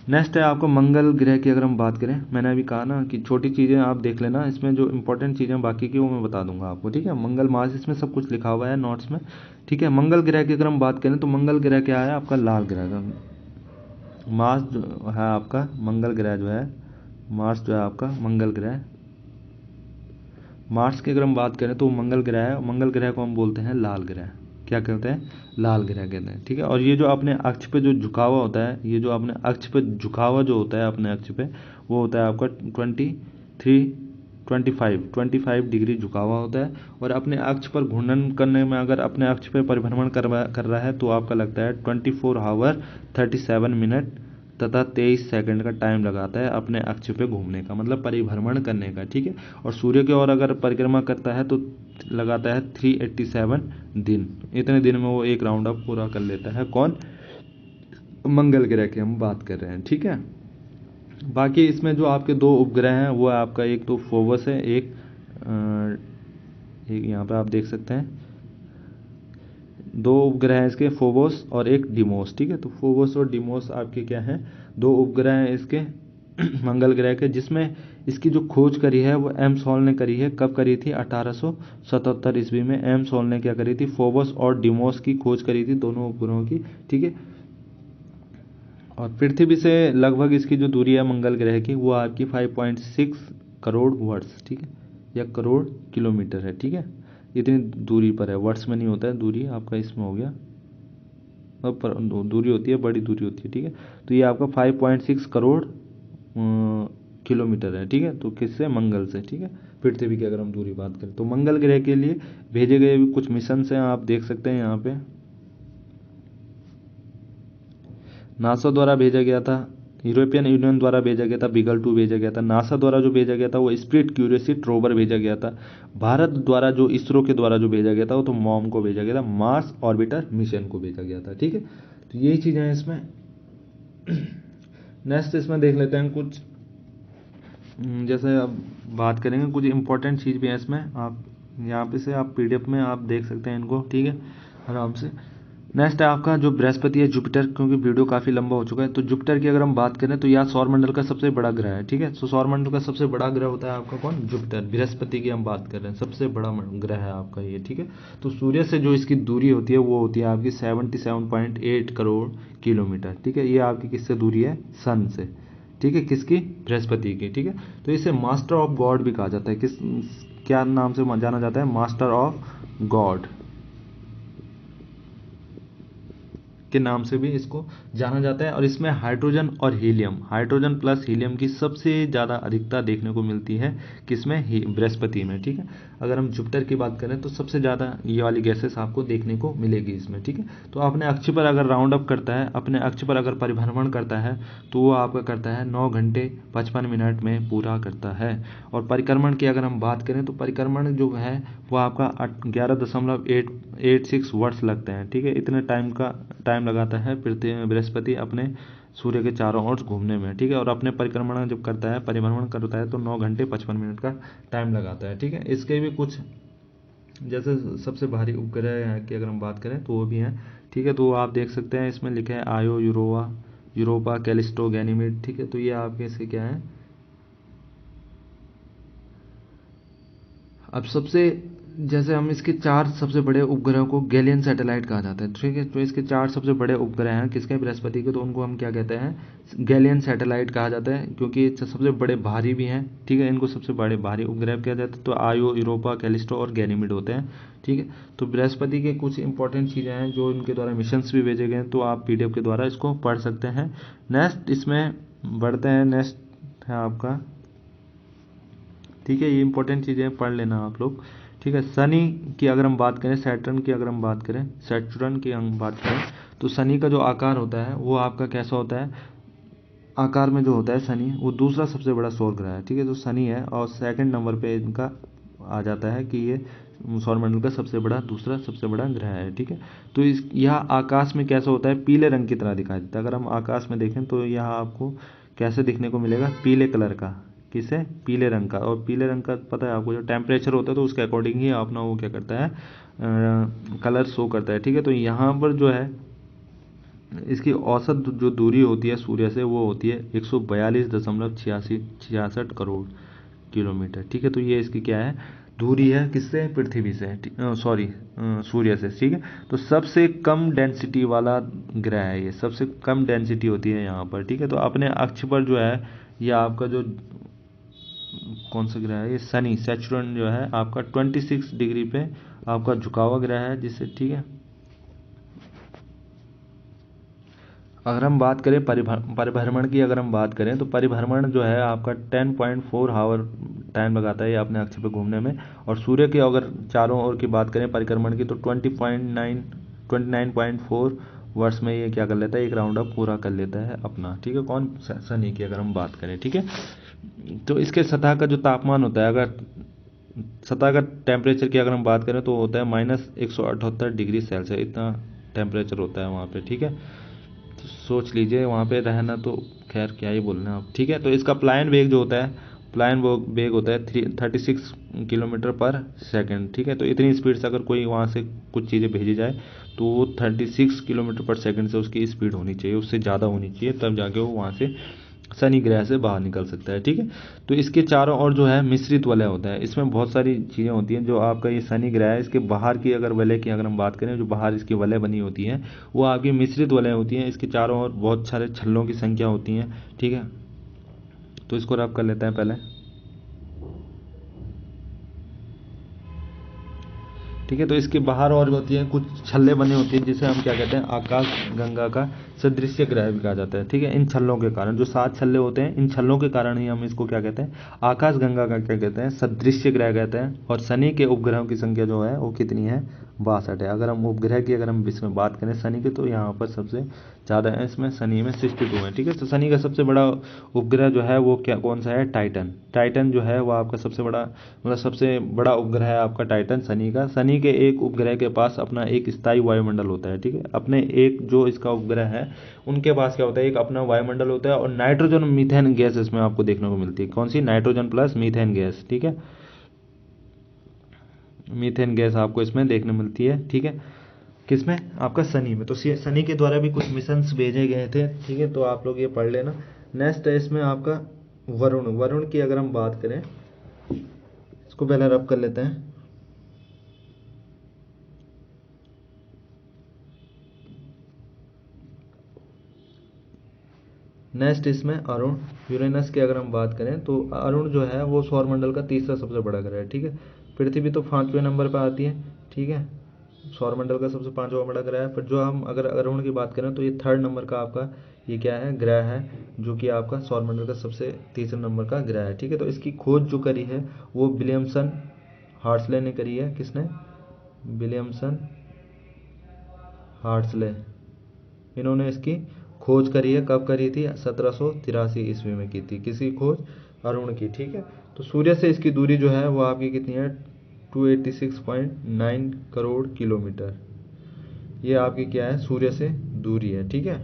नेक्स्ट है आपको मंगल ग्रह की, अगर हम बात करें, मैंने अभी कहा ना कि छोटी चीज़ें आप देख लेना, इसमें जो इंपॉर्टेंट चीज़ें बाकी की वो मैं बता दूंगा आपको, ठीक है। मंगल मास, इसमें सब कुछ लिखा हुआ है नोट्स में, ठीक है। मंगल ग्रह की अगर हम बात करें, तो मंगल ग्रह क्या है, आपका लाल ग्रह का मार्स जो है आपका, मंगल ग्रह जो है, मार्स जो है आपका मंगल ग्रह, मार्स की अगर हम बात करें तो मंगल ग्रह है। मंगल ग्रह को हम बोलते हैं लाल ग्रह, क्या कहते हैं, लाल ग्रह कहते हैं, ठीक है। और ये जो अपने अक्ष पे जो झुका हुआ होता है, ये जो अपने अक्ष पे झुका हुआ जो होता है अपने अक्ष पे, वो होता है आपका 25 डिग्री झुका हुआ होता है। और अपने अक्ष पर घूर्णन करने में, अगर अपने अक्ष पे परिभ्रमण कर रहा है, तो आपका लगता है 24 आवर 37 मिनट तथा 23 सेकंड का टाइम लगाता है अपने अक्ष पे घूमने का, मतलब परिभ्रमण करने का, ठीक है। और सूर्य की ओर अगर परिक्रमा करता है तो लगाता है 387 दिन। इतने दिन में वो एक राउंड अप पूरा कर लेता है। कौन, मंगल ग्रह की हम बात कर रहे हैं, ठीक है। बाकी इसमें जो आपके दो उपग्रह हैं, वो है आपका, एक तो फोबस है, एक यहाँ पे आप देख सकते हैं दो उपग्रह हैं इसके, फोबोस और एक डिमोस, ठीक है। तो फोबोस और डिमोस आपके क्या हैं, दो उपग्रह हैं इसके मंगल ग्रह के, जिसमें इसकी जो खोज करी है वो एम्स हॉल ने करी है। कब करी थी, 1877 ईस्वी में एम्स हॉल ने क्या करी थी, फोबोस और डिमोस की खोज करी थी, दोनों उपग्रहों की, ठीक है। और पृथ्वी से लगभग इसकी जो दूरी है मंगल ग्रह की वो आपकी 5.6 करोड़ वर्ष, ठीक है, या करोड़ किलोमीटर है, ठीक है। इतनी दूरी पर है, वर्ष में नहीं होता है दूरी, आपका इसमें हो गया, अब दूरी होती है, बड़ी दूरी होती है, ठीक है। तो ये आपका 5.6 करोड़ किलोमीटर है, ठीक है। तो किससे, मंगल से, ठीक है। पृथ्वी की अगर हम दूरी बात करें तो मंगल ग्रह के लिए भेजे गए भी कुछ मिशन हैं, आप देख सकते हैं यहाँ पे। नासा द्वारा भेजा गया था, यूरोपियन यूनियन द्वारा भेजा गया था, बीगल 2 भेजा गया था। नासा द्वारा जो भेजा गया था वो स्पिरिट क्यूरियोसिटी रोवर भेजा गया था। भारत द्वारा जो इसरो के द्वारा जो भेजा गया था वो तो मॉम को भेजा गया था, मार्स ऑर्बिटर मिशन को भेजा गया था, ठीक है। तो यही चीज़ें हैं इसमें। नेक्स्ट इसमें देख लेते हैं कुछ, जैसे अब बात करेंगे कुछ इंपॉर्टेंट चीज़ भी है इसमें। आप यहाँ पे से आप पीडीएफ में आप देख सकते हैं इनको, ठीक है, आराम से। नेक्स्ट है आपका जो बृहस्पति है, जुपिटर, क्योंकि वीडियो काफ़ी लंबा हो चुका है। तो जुपिटर की अगर हम बात करें तो यह सौरमंडल का सबसे बड़ा ग्रह है, ठीक है। तो सौरमंडल का सबसे बड़ा ग्रह होता है आपका कौन, जुपिटर। बृहस्पति की हम बात कर रहे हैं, सबसे बड़ा ग्रह है आपका ये, ठीक है। तो सूर्य से जो इसकी दूरी होती है वो होती है आपकी 77.8 करोड़ किलोमीटर, ठीक है। ये आपकी किससे दूरी है, सन से, ठीक है, किसकी, बृहस्पति की, ठीक है। तो इसे मास्टर ऑफ गॉड भी कहा जाता है, किस क्या नाम से जाना जाता है, मास्टर ऑफ गॉड के नाम से भी इसको जाना जाता है। और इसमें हाइड्रोजन और हीलियम, हाइड्रोजन प्लस हीलियम की सबसे ज़्यादा अधिकता देखने को मिलती है किसमें, बृहस्पति में, ठीक है। अगर हम जुपिटर की बात करें तो सबसे ज़्यादा ये वाली गैसेस आपको देखने को मिलेगी इसमें, ठीक है। तो अपने अक्ष पर अगर राउंड अप करता है, अपने अक्ष पर अगर परिभ्रमण करता है तो वो आपका करता है 9 घंटे 55 मिनट में पूरा करता है। और परिक्रमण की अगर हम बात करें तो परिक्रमण जो है वो आपका 11.86 वर्ष लगते हैं, ठीक है। इतने टाइम लगाता है पृथ्वी बृहस्पति अपने सूर्य के चारों ओर घूमने में, ठीक है। और अपने परिक्रमण जब करता है, परिभ्रमण करता है तो 9 घंटे 55 मिनट का टाइम लगाता है, ठीक है। इसके भी कुछ, जैसे सबसे भारी उपग्रह की अगर हम बात करें तो वो भी हैं, ठीक है। तो आप देख सकते हैं इसमें लिखा है आयो, यूरोपा, कैलिस्टो, गैनीमेड, ठीक है। तो ये आपके इसके क्या है, अब सबसे, जैसे हम इसके 4 सबसे बड़े उपग्रह को गैलियन सैटेलाइट कहा जाता है, ठीक है। तो इसके 4 सबसे बड़े उपग्रह हैं किसके, बृहस्पति के, तो उनको हम क्या कहते हैं, गैलियन सैटेलाइट कहा जाता है, क्योंकि ये सबसे बड़े भारी भी हैं, ठीक है। इनको सबसे बड़े भारी उपग्रह कहा जाता है। तो आयो, यूरोपा, कैलिस्टो और गैनीमेड होते हैं, ठीक है। तो बृहस्पति के कुछ इंपॉर्टेंट चीज़ें हैं जो इनके द्वारा मिशंस भी भेजे गए हैं, तो आप पीडीएफ के द्वारा इसको पढ़ सकते हैं। नेक्स्ट इसमें बढ़ते हैं, नेक्स्ट है आपका, ठीक है। ये इंपॉर्टेंट चीज़ें पढ़ लेना आप लोग, ठीक है। शनि की अगर हम बात करें, सैटर्न की अगर हम बात करें, सैटर्न की हम बात करें तो शनि का जो आकार होता है वो आपका कैसा होता है, आकार में जो होता है शनि वो दूसरा सबसे बड़ा सौर ग्रह है, ठीक है। तो शनि है और सेकंड नंबर पे इनका आ जाता है कि ये सौरमंडल का सबसे बड़ा, दूसरा सबसे बड़ा ग्रह है, ठीक है। तो इस यह आकाश में कैसा होता है, पीले रंग की तरह दिखाई देता है। अगर हम आकाश में देखें तो यह आपको कैसे दिखने को मिलेगा, पीले कलर का, किसे, पीले रंग का। और पीले रंग का पता है आपको, जो टेम्परेचर होता है तो उसके अकॉर्डिंग ही अपना वो क्या करता है, कलर शो करता है, ठीक है। तो यहाँ पर जो है इसकी औसत जो दूरी होती है सूर्य से वो होती है 142.66 करोड़ किलोमीटर, ठीक है। तो ये इसकी क्या है, दूरी है किससे, पृथ्वी से, सॉरी सूर्य से, ठीक है। तो सबसे कम डेंसिटी वाला ग्रह है ये, सबसे कम डेंसिटी होती है यहाँ पर, ठीक है। तो अपने अक्ष पर जो है ये आपका जो कौन सा ग्रह है, ये शनि, सैचुरन जो है आपका 26 डिग्री पे आपका झुका हुआ ग्रह है, जिससे, ठीक है। अगर हम बात करें परिभ्रमण की, अगर हम बात करें तो परिभ्रमण जो है आपका 10.4 आवर टाइम लगाता है ये अपने अक्ष पे घूमने में। और सूर्य की अगर चारों ओर की बात करें परिक्रमण की तो 29.4 वर्ष में ये क्या कर लेता है, एक राउंड अप पूरा कर लेता है अपना, ठीक है। कौन, शनि की अगर हम बात करें, ठीक है। तो इसके सतह का जो तापमान होता है, अगर सतह का टेम्परेचर की अगर हम बात करें तो होता है -178 डिग्री सेल्सियस, इतना टेम्परेचर होता है वहाँ पे, ठीक है। तो सोच लीजिए वहाँ पे रहना, तो खैर क्या ही बोलना आप, ठीक है। तो इसका प्लायन वेग जो होता है फ्लाइन वेग होता है 36 किलोमीटर पर सेकंड, ठीक है। तो इतनी स्पीड से अगर कोई वहाँ से कुछ चीज़ें भेजी जाए तो वो 36 किलोमीटर पर सेकंड से उसकी स्पीड होनी चाहिए, उससे ज़्यादा होनी चाहिए, तब जाके वो वहाँ से शनि ग्रह से बाहर निकल सकता है, ठीक है। तो इसके चारों ओर जो है मिश्रित वलय होता है, इसमें बहुत सारी चीज़ें होती हैं। जो आपका ये शनि ग्रह है, इसके बाहर की अगर वलय की अगर हम बात करें, जो बाहर इसकी वलय बनी होती है वो आपकी मिश्रित वलय होती हैं। इसके चारों ओर बहुत सारे छल्लों की संख्या होती है, ठीक है। तो इसको रब कर लेते हैं पहले, ठीक है। तो इसके बाहर और होती है कुछ छल्ले बने होते हैं, जिसे हम क्या कहते हैं, आकाश गंगा का सदृश्य ग्रह भी कहा जाता है, ठीक है। इन छल्लों के कारण, जो 7 छल्ले होते हैं, इन छल्लों के कारण ही हम इसको क्या कहते हैं, आकाश गंगा का क्या कहते हैं, सदृश्य ग्रह कहते हैं। और शनि के उपग्रहों की संख्या जो है वो कितनी है, 62 है। अगर हम उपग्रह की अगर हम इसमें बात करें शनि की, तो यहाँ पर सबसे ज़्यादा है, इसमें शनि में 62 है, ठीक है। तो शनि का सबसे बड़ा उपग्रह जो है वो क्या कौन सा है, टाइटन। टाइटन जो है वो आपका सबसे बड़ा, मतलब सबसे बड़ा उपग्रह है आपका टाइटन शनि का। शनि के एक उपग्रह के पास अपना एक स्थायी वायुमंडल होता है, ठीक है। अपने एक जो इसका उपग्रह है उनके पास क्या होता है, एक अपना वायुमंडल होता है, और नाइट्रोजन मीथेन गैस इसमें आपको देखने को मिलती है। कौन सी, नाइट्रोजन प्लस मीथेन गैस, ठीक है। मीथेन गैस आपको इसमें देखने मिलती है, ठीक है। किसमें, आपका शनि में। तो शनि के द्वारा भी कुछ मिशंस भेजे गए थे, ठीक है। तो आप लोग ये पढ़ लेना। नेक्स्ट है इसमें आपका वरुण। वरुण की अगर हम बात करें, इसको पहले रब कर लेते हैं। नेक्स्ट इसमें अरुण। यूरेनस की अगर हम बात करें तो अरुण जो है वो सौरमंडल का तीसरा सबसे बड़ा ग्रह है, ठीक है। पृथ्वी तो 5वें नंबर पर आती है, ठीक है। सौरमंडल का सबसे 5वां बड़ा ग्रह है। फिर जो हम अगर अरुण की बात करें तो ये 3rd नंबर का आपका ये क्या है, ग्रह है, जो कि आपका सौरमंडल का सबसे तीसरे नंबर का ग्रह है, ठीक है। तो इसकी खोज जो करी है वो विलियमसन हार्टले ने करी है। किसने, विलियमसन हार्टले, इन्होंने इसकी खोज करी है। कब करी थी, 1783 ईस्वी में की थी। किसकी खोज, अरुण की, ठीक है। तो सूर्य से इसकी दूरी जो है वो आपकी कितनी है, 286.9 करोड़ किलोमीटर। ये आपकी क्या है, सूर्य से दूरी है, ठीक है।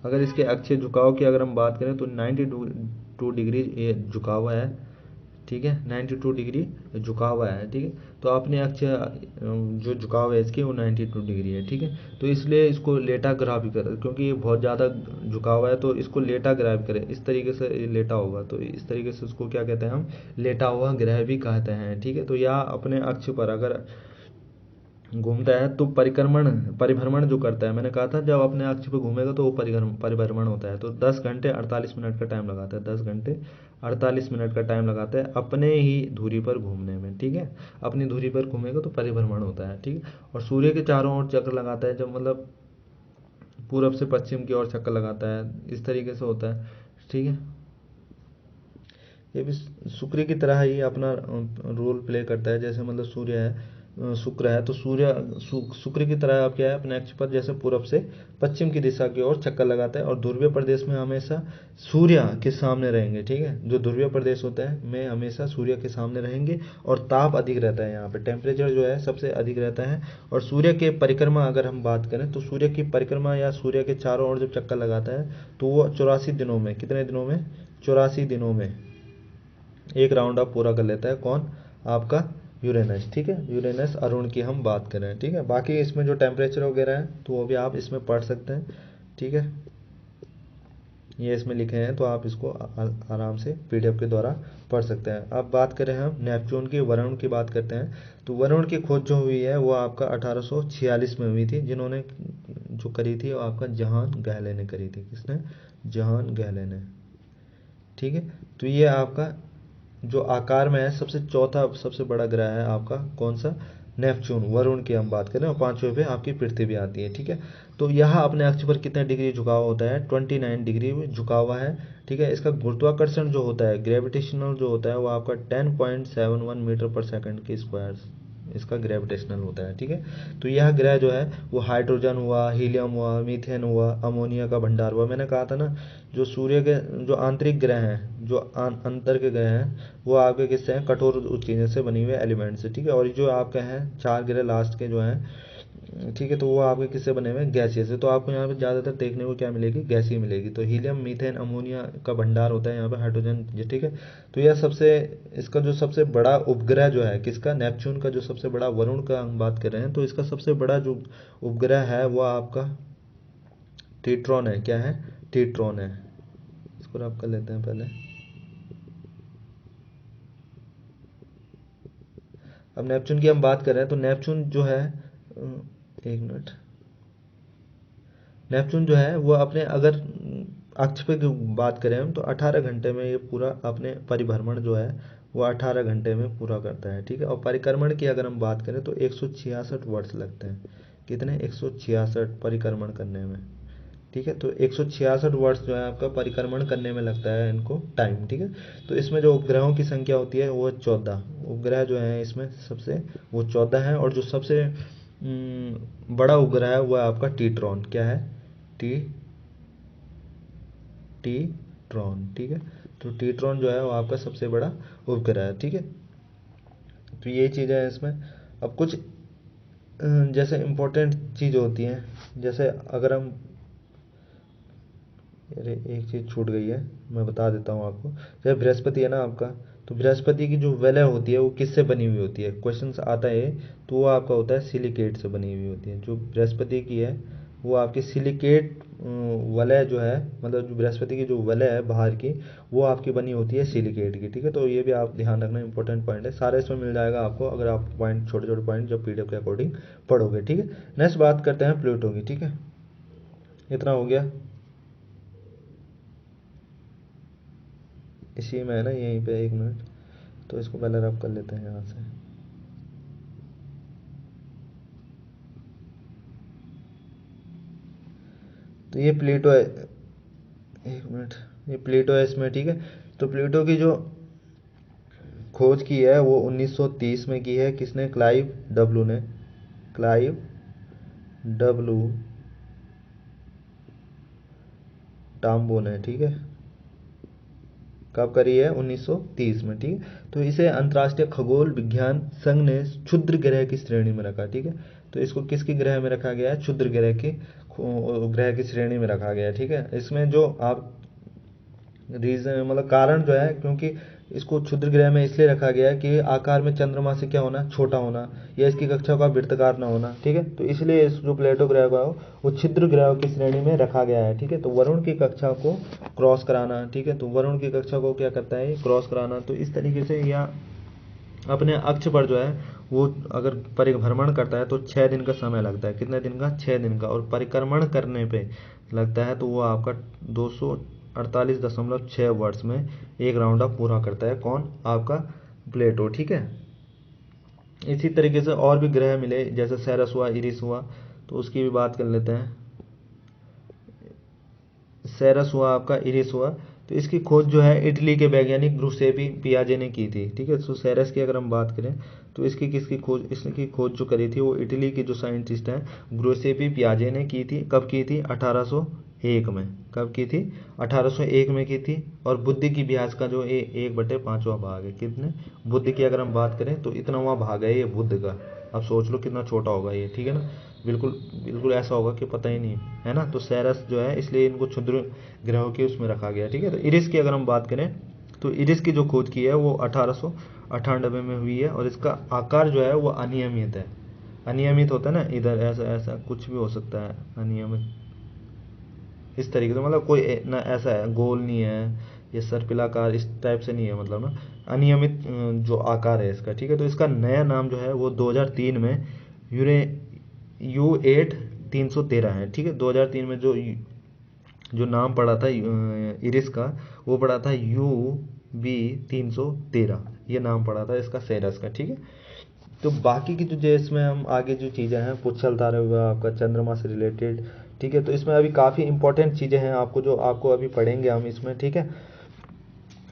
अगर इसके अक्षीय झुकाव की अगर हम बात करें तो 92 डिग्री ये झुका हुआ है, ठीक है। 92 डिग्री झुका हुआ है, ठीक है। तो अपने अक्षीय जो झुकाव है इसकी वो 92 डिग्री है, ठीक है। तो इसलिए इसको लेटा ग्रह भी कर, क्योंकि ये बहुत ज़्यादा झुका हुआ है तो इसको लेटा ग्रह भी करें। इस तरीके से ये लेटा होगा तो इस तरीके से उसको क्या कहते हैं, हम लेटा हुआ ग्रह भी कहते हैं, ठीक है। तो यह अपने अक्ष पर अगर घूमता है तो परिभ्रमण जो करता है, मैंने कहा था जब अपने अक्ष पे घूमेगा तो वो परिभ्रमण होता है। तो 10 घंटे 48 मिनट का टाइम लगाता है, 10 घंटे 48 मिनट का टाइम लगाता है अपने ही धुरी पर घूमने में, ठीक है। अपनी धुरी पर घूमेगा तो परिभ्रमण होता है, ठीक है। और सूर्य के चारों ओर चक्कर लगाता है, जब मतलब पूरब से पश्चिम की ओर चक्कर लगाता है, इस तरीके से होता है, ठीक है। ये भी शुक्र की तरह ही अपना रोल प्ले करता है। जैसे मतलब सूर्य है, शुक्र है, तो शुक्र की तरह आप क्या है, अपने अक्ष पर जैसे पूरब से पश्चिम की दिशा की ओर चक्कर लगाता है। और ध्रुवीय प्रदेश में हमेशा सूर्य के सामने रहेंगे, ठीक है। जो ध्रुवीय प्रदेश होता है में हमेशा सूर्य के सामने रहेंगे, और ताप अधिक रहता है, यहाँ पे टेम्परेचर जो है सबसे अधिक रहता है। और सूर्य के परिक्रमा अगर हम बात करें तो सूर्य की परिक्रमा या सूर्य के चारों ओर जब चक्कर लगाता है तो वो 84 दिनों में, कितने दिनों में, 84 दिनों में एक राउंड आप पूरा कर लेता है। कौन, आपका यूरेनस, ठीक है। यूरेनस अरुण की हम बात कर रहे हैं, ठीक है। बाकी इसमें जो टेम्परेचर वगैरह है तो वो भी आप इसमें पढ़ सकते हैं, ठीक है। ये इसमें लिखे हैं तो आप इसको आराम से पीडीएफ के द्वारा पढ़ सकते हैं। अब बात करें हम नेपच्यून की, वरुण की बात करते हैं। तो वरुण की खोज जो हुई है वो आपका 1846 में हुई थी। जिन्होंने जो करी थी वो आपका जहान गहले ने करी थी। किसने, जहान गहले ने, ठीक है। तो ये आपका जो आकार में है सबसे चौथा सबसे बड़ा ग्रह है आपका कौन सा, नेपच्यून। वरुण की हम बात करें, और 5वें पे आपकी पृथ्वी आती है, ठीक है। तो यह अपने अक्ष पर कितने डिग्री झुका हुआ होता है, 29 डिग्री झुका हुआ है, ठीक है। इसका गुरुत्वाकर्षण जो होता है, ग्रेविटेशनल जो होता है वो आपका 10.71 मीटर पर सेकंड के स्क्वायर इसका ग्रेविटेशनल होता है, ठीक है। तो यह ग्रह जो है वो हाइड्रोजन हुआ, हीलियम हुआ, मीथेन हुआ, अमोनिया का भंडार हुआ। मैंने कहा था ना, जो सूर्य के जो आंतरिक ग्रह हैं, जो अंतर के ग्रह हैं, वो आपके किससे हैं, कठोर चीज़ों से बनी हुए एलिमेंट से, ठीक है। और जो आपके हैं 4 ग्रह लास्ट के जो हैं ठीक है। तो वो आपके किससे बने हुए हैं, गैसीय से। तो आपको यहाँ पे ज़्यादातर देखने को क्या मिलेगी, गैसीय मिलेगी। तो हीलियम, मीथेन, अमोनिया का भंडार होता है यहाँ पे, हाइड्रोजन, ठीक है। तो यह सबसे, इसका जो सबसे बड़ा उपग्रह जो है किसका, नेपच्यून का जो सबसे बड़ा, वरुण का हम बात कर रहे हैं, तो इसका सबसे बड़ा जो उपग्रह है वो आपका टीट्रॉन है। क्या है, टीट्रॉन है। इसको रब कर लेते हैं पहले। अब नेपच्यून की हम बात कर रहे हैं, तो नेपच्यून जो है, एक मिनट, नेपच्यून जो है वो अपने, अगर अक्ष पे की बात करें हम, तो 18 घंटे में ये पूरा अपने परिभ्रमण जो है वो 18 घंटे में पूरा करता है, ठीक है। और परिक्रमण की अगर हम बात करें तो 166 वर्ष लगते हैं। कितने, 166 परिक्रमण करने में, ठीक है। तो 166 वर्ष जो है आपका परिक्रमण करने में लगता है इनको टाइम, ठीक है। तो इसमें जो उपग्रहों की संख्या होती है वो 14 उपग्रह जो है इसमें सबसे, वो 14 है। और जो सबसे बड़ा उपग्रह है वो है आपका टीट्रॉन। क्या है, टी टीट्रॉन, ठीक है। तो टीट्रॉन जो है वो आपका सबसे बड़ा उपग्रह है, ठीक है। तो ये चीज़ है इसमें। अब कुछ जैसे इम्पोर्टेंट चीज़ होती हैं, जैसे अगर हम, अरे एक चीज़ छूट गई है, मैं बता देता हूँ आपको। जैसे बृहस्पति है ना आपका, तो बृहस्पति की जो वलय होती है वो किससे बनी हुई होती है, क्वेश्चन आता है। तो वो आपका होता है सिलिकेट से बनी हुई होती है। जो बृहस्पति की है वो आपकी सिलिकेट वलय जो है, मतलब जो बृहस्पति की जो वलय है बाहर की, वो आपकी बनी होती है सिलिकेट की, ठीक है। तो ये भी आप ध्यान रखना, इंपॉर्टेंट पॉइंट है। सारा इसमें मिल जाएगा आपको, अगर आप पॉइंट, छोटे छोटे पॉइंट जब पीडीएफ के अकॉर्डिंग पढ़ोगे, ठीक है। नेक्स्ट बात करते हैं प्लूटो की, ठीक है। इतना हो गया, इसी में है ना, यहीं पे, एक मिनट। तो इसको पहले रब कर लेते हैं यहाँ से। तो ये प्लेटो है, एक मिनट, ये प्लेटो है इसमें, ठीक है। तो प्लेटो की जो खोज की है वो 1930 में की है। किसने, क्लाइव डब्लू ने, क्लाइव डब्लू टाम्बो ने, ठीक है। कब करी है, 1930 में, ठीक है। तो इसे अंतर्राष्ट्रीय खगोल विज्ञान संघ ने क्षुद्र ग्रह की श्रेणी में रखा, ठीक है। तो इसको किसकी ग्रह में रखा गया है, क्षुद्र ग्रह की श्रेणी में रखा गया है, ठीक है। इसमें जो आप रीजन, मतलब कारण जो है, क्योंकि इसको क्षुद्र ग्रह में इसलिए रखा गया है कि आकार में चंद्रमा से क्या होना, छोटा होना, या इसकी कक्षा का वृत्ताकार ना होना, ठीक है। तो इसलिए इस जो प्लेटो ग्रह का हो वो क्षुद्र ग्रह की श्रेणी में रखा गया है, ठीक है। तो वरुण की कक्षा को क्रॉस कराना, ठीक है। तो वरुण की कक्षा को क्या करता है, क्रॉस कराना। तो इस तरीके से, या अपने अक्ष पर जो है वो अगर परिभ्रमण करता है तो 6 दिन का समय लगता है। कितने दिन का, 6 दिन का। और परिक्रमण करने पे लगता है तो वो आपका 248.6 वर्ष में एक राउंड अप पूरा करता है। कौन, आपका प्लेटो, ठीक है। इसी तरीके से और भी ग्रह मिले, जैसे सेरस हुआ, इरिस हुआ, तो उसकी भी बात कर लेते हैं। सेरस हुआ आपका, इरिस हुआ, तो इसकी खोज जो है इटली के वैज्ञानिक ग्रुसेपी पियाजे ने की थी, ठीक है। तो सेरस की अगर हम बात करें तो इसकी किसकी खोज, इसकी खोज जो करी थी वो इटली की जो साइंटिस्ट हैं ग्रुसेपी पियाजे ने की थी। कब की थी, 1801 में। कब की थी, 1801 में की थी। और बुद्धि की इतिहास का जो 1/5वां भाग है, कितने, बुद्धि की अगर हम बात करें तो इतनावां भाग है ये बुद्ध का। अब सोच लो कितना छोटा होगा ये, ठीक है ना। बिल्कुल बिल्कुल ऐसा होगा कि पता ही नहीं है ना। तो सेरस जो है, इसलिए इनको क्षुद्र ग्रहों के उसमें रखा गया, ठीक है। तो इरिस की अगर हम बात करें तो इरिस की जो खोज की है वो 1898 में हुई है। और इसका आकार जो है वो अनियमित है। अनियमित होता है ना, इधर ऐसा ऐसा कुछ भी हो सकता है, अनियमित इस तरीके से, मतलब कोई ना ऐसा है, गोल नहीं है, ये सर्पिलाकार इस टाइप से नहीं है, मतलब ना अनियमित जो आकार है इसका, ठीक है। तो इसका नया नाम जो है वो 2003 में यूरे U8313 है, ठीक है। 2003 में जो जो नाम पड़ा था इरिस का, वो पड़ा था UB313, ये नाम पड़ा था इसका, सेरस का, ठीक है। तो बाकी की जो इसमें हम आगे जो चीज़ें हैं, पुच्छल तारा हुआ आपका, चंद्रमा से रिलेटेड, ठीक है। तो इसमें अभी काफ़ी इंपॉर्टेंट चीज़ें हैं आपको, जो आपको अभी पढ़ेंगे हम इसमें, ठीक है।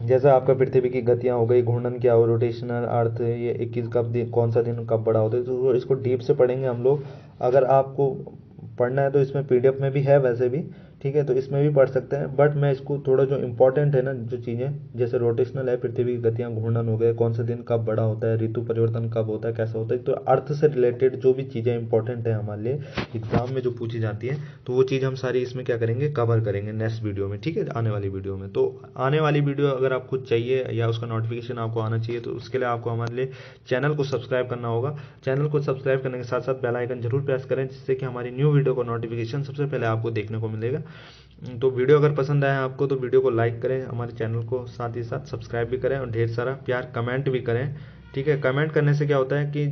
जैसे आपका पृथ्वी की गतियाँ हो गई, घूर्णन क्या हो, रोटेशनल अर्थ, ये 21 कब दिन, कौन सा दिन कब बड़ा होता है, तो इसको डीप से पढ़ेंगे हम लोग। अगर आपको पढ़ना है तो इसमें पीडीएफ में भी है वैसे भी, ठीक है, तो इसमें भी पढ़ सकते हैं। बट मैं इसको थोड़ा जो इंपॉर्टेंट है ना जो चीज़ें, जैसे रोटेशनल है, पृथ्वी की गतियाँ, घूर्णन हो गए, कौन सा दिन कब बड़ा होता है, ऋतु परिवर्तन कब होता है, कैसा होता है, तो अर्थ से रिलेटेड जो भी चीज़ें इंपॉर्टेंट है हमारे लिए एग्जाम में जो पूछी जाती है, तो वो चीज़ हम सारी इसमें क्या करेंगे, कवर करेंगे नेक्स्ट वीडियो में, ठीक है, आने वाली वीडियो में। तो आने वाली वीडियो अगर आपको चाहिए या उसका नोटिफिकेशन आपको आना चाहिए, तो उसके लिए आपको हमारे लिए चैनल को सब्सक्राइब करना होगा। चैनल को सब्सक्राइब करने के साथ साथ बेल आइकन जरूर प्रेस करें, जिससे कि हमारी न्यू वीडियो का नोटिफिकेशन सबसे पहले आपको देखने को मिलेगा। तो वीडियो अगर पसंद आया आपको तो वीडियो को लाइक करें, हमारे चैनल को साथ ही साथ सब्सक्राइब भी करें और ढेर सारा प्यार कमेंट भी करें, ठीक है। कमेंट करने से क्या होता है कि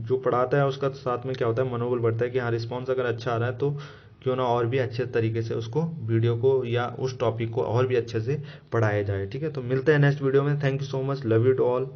जो पढ़ाता है उसका साथ में क्या होता है, मनोबल बढ़ता है कि हाँ रिस्पॉन्स अगर अच्छा आ रहा है तो क्यों ना और भी अच्छे तरीके से उसको वीडियो को या उस टॉपिक को और भी अच्छे से पढ़ाया जाए, ठीक है। तो मिलते हैं नेक्स्ट वीडियो में। Thank you so much, love you to all.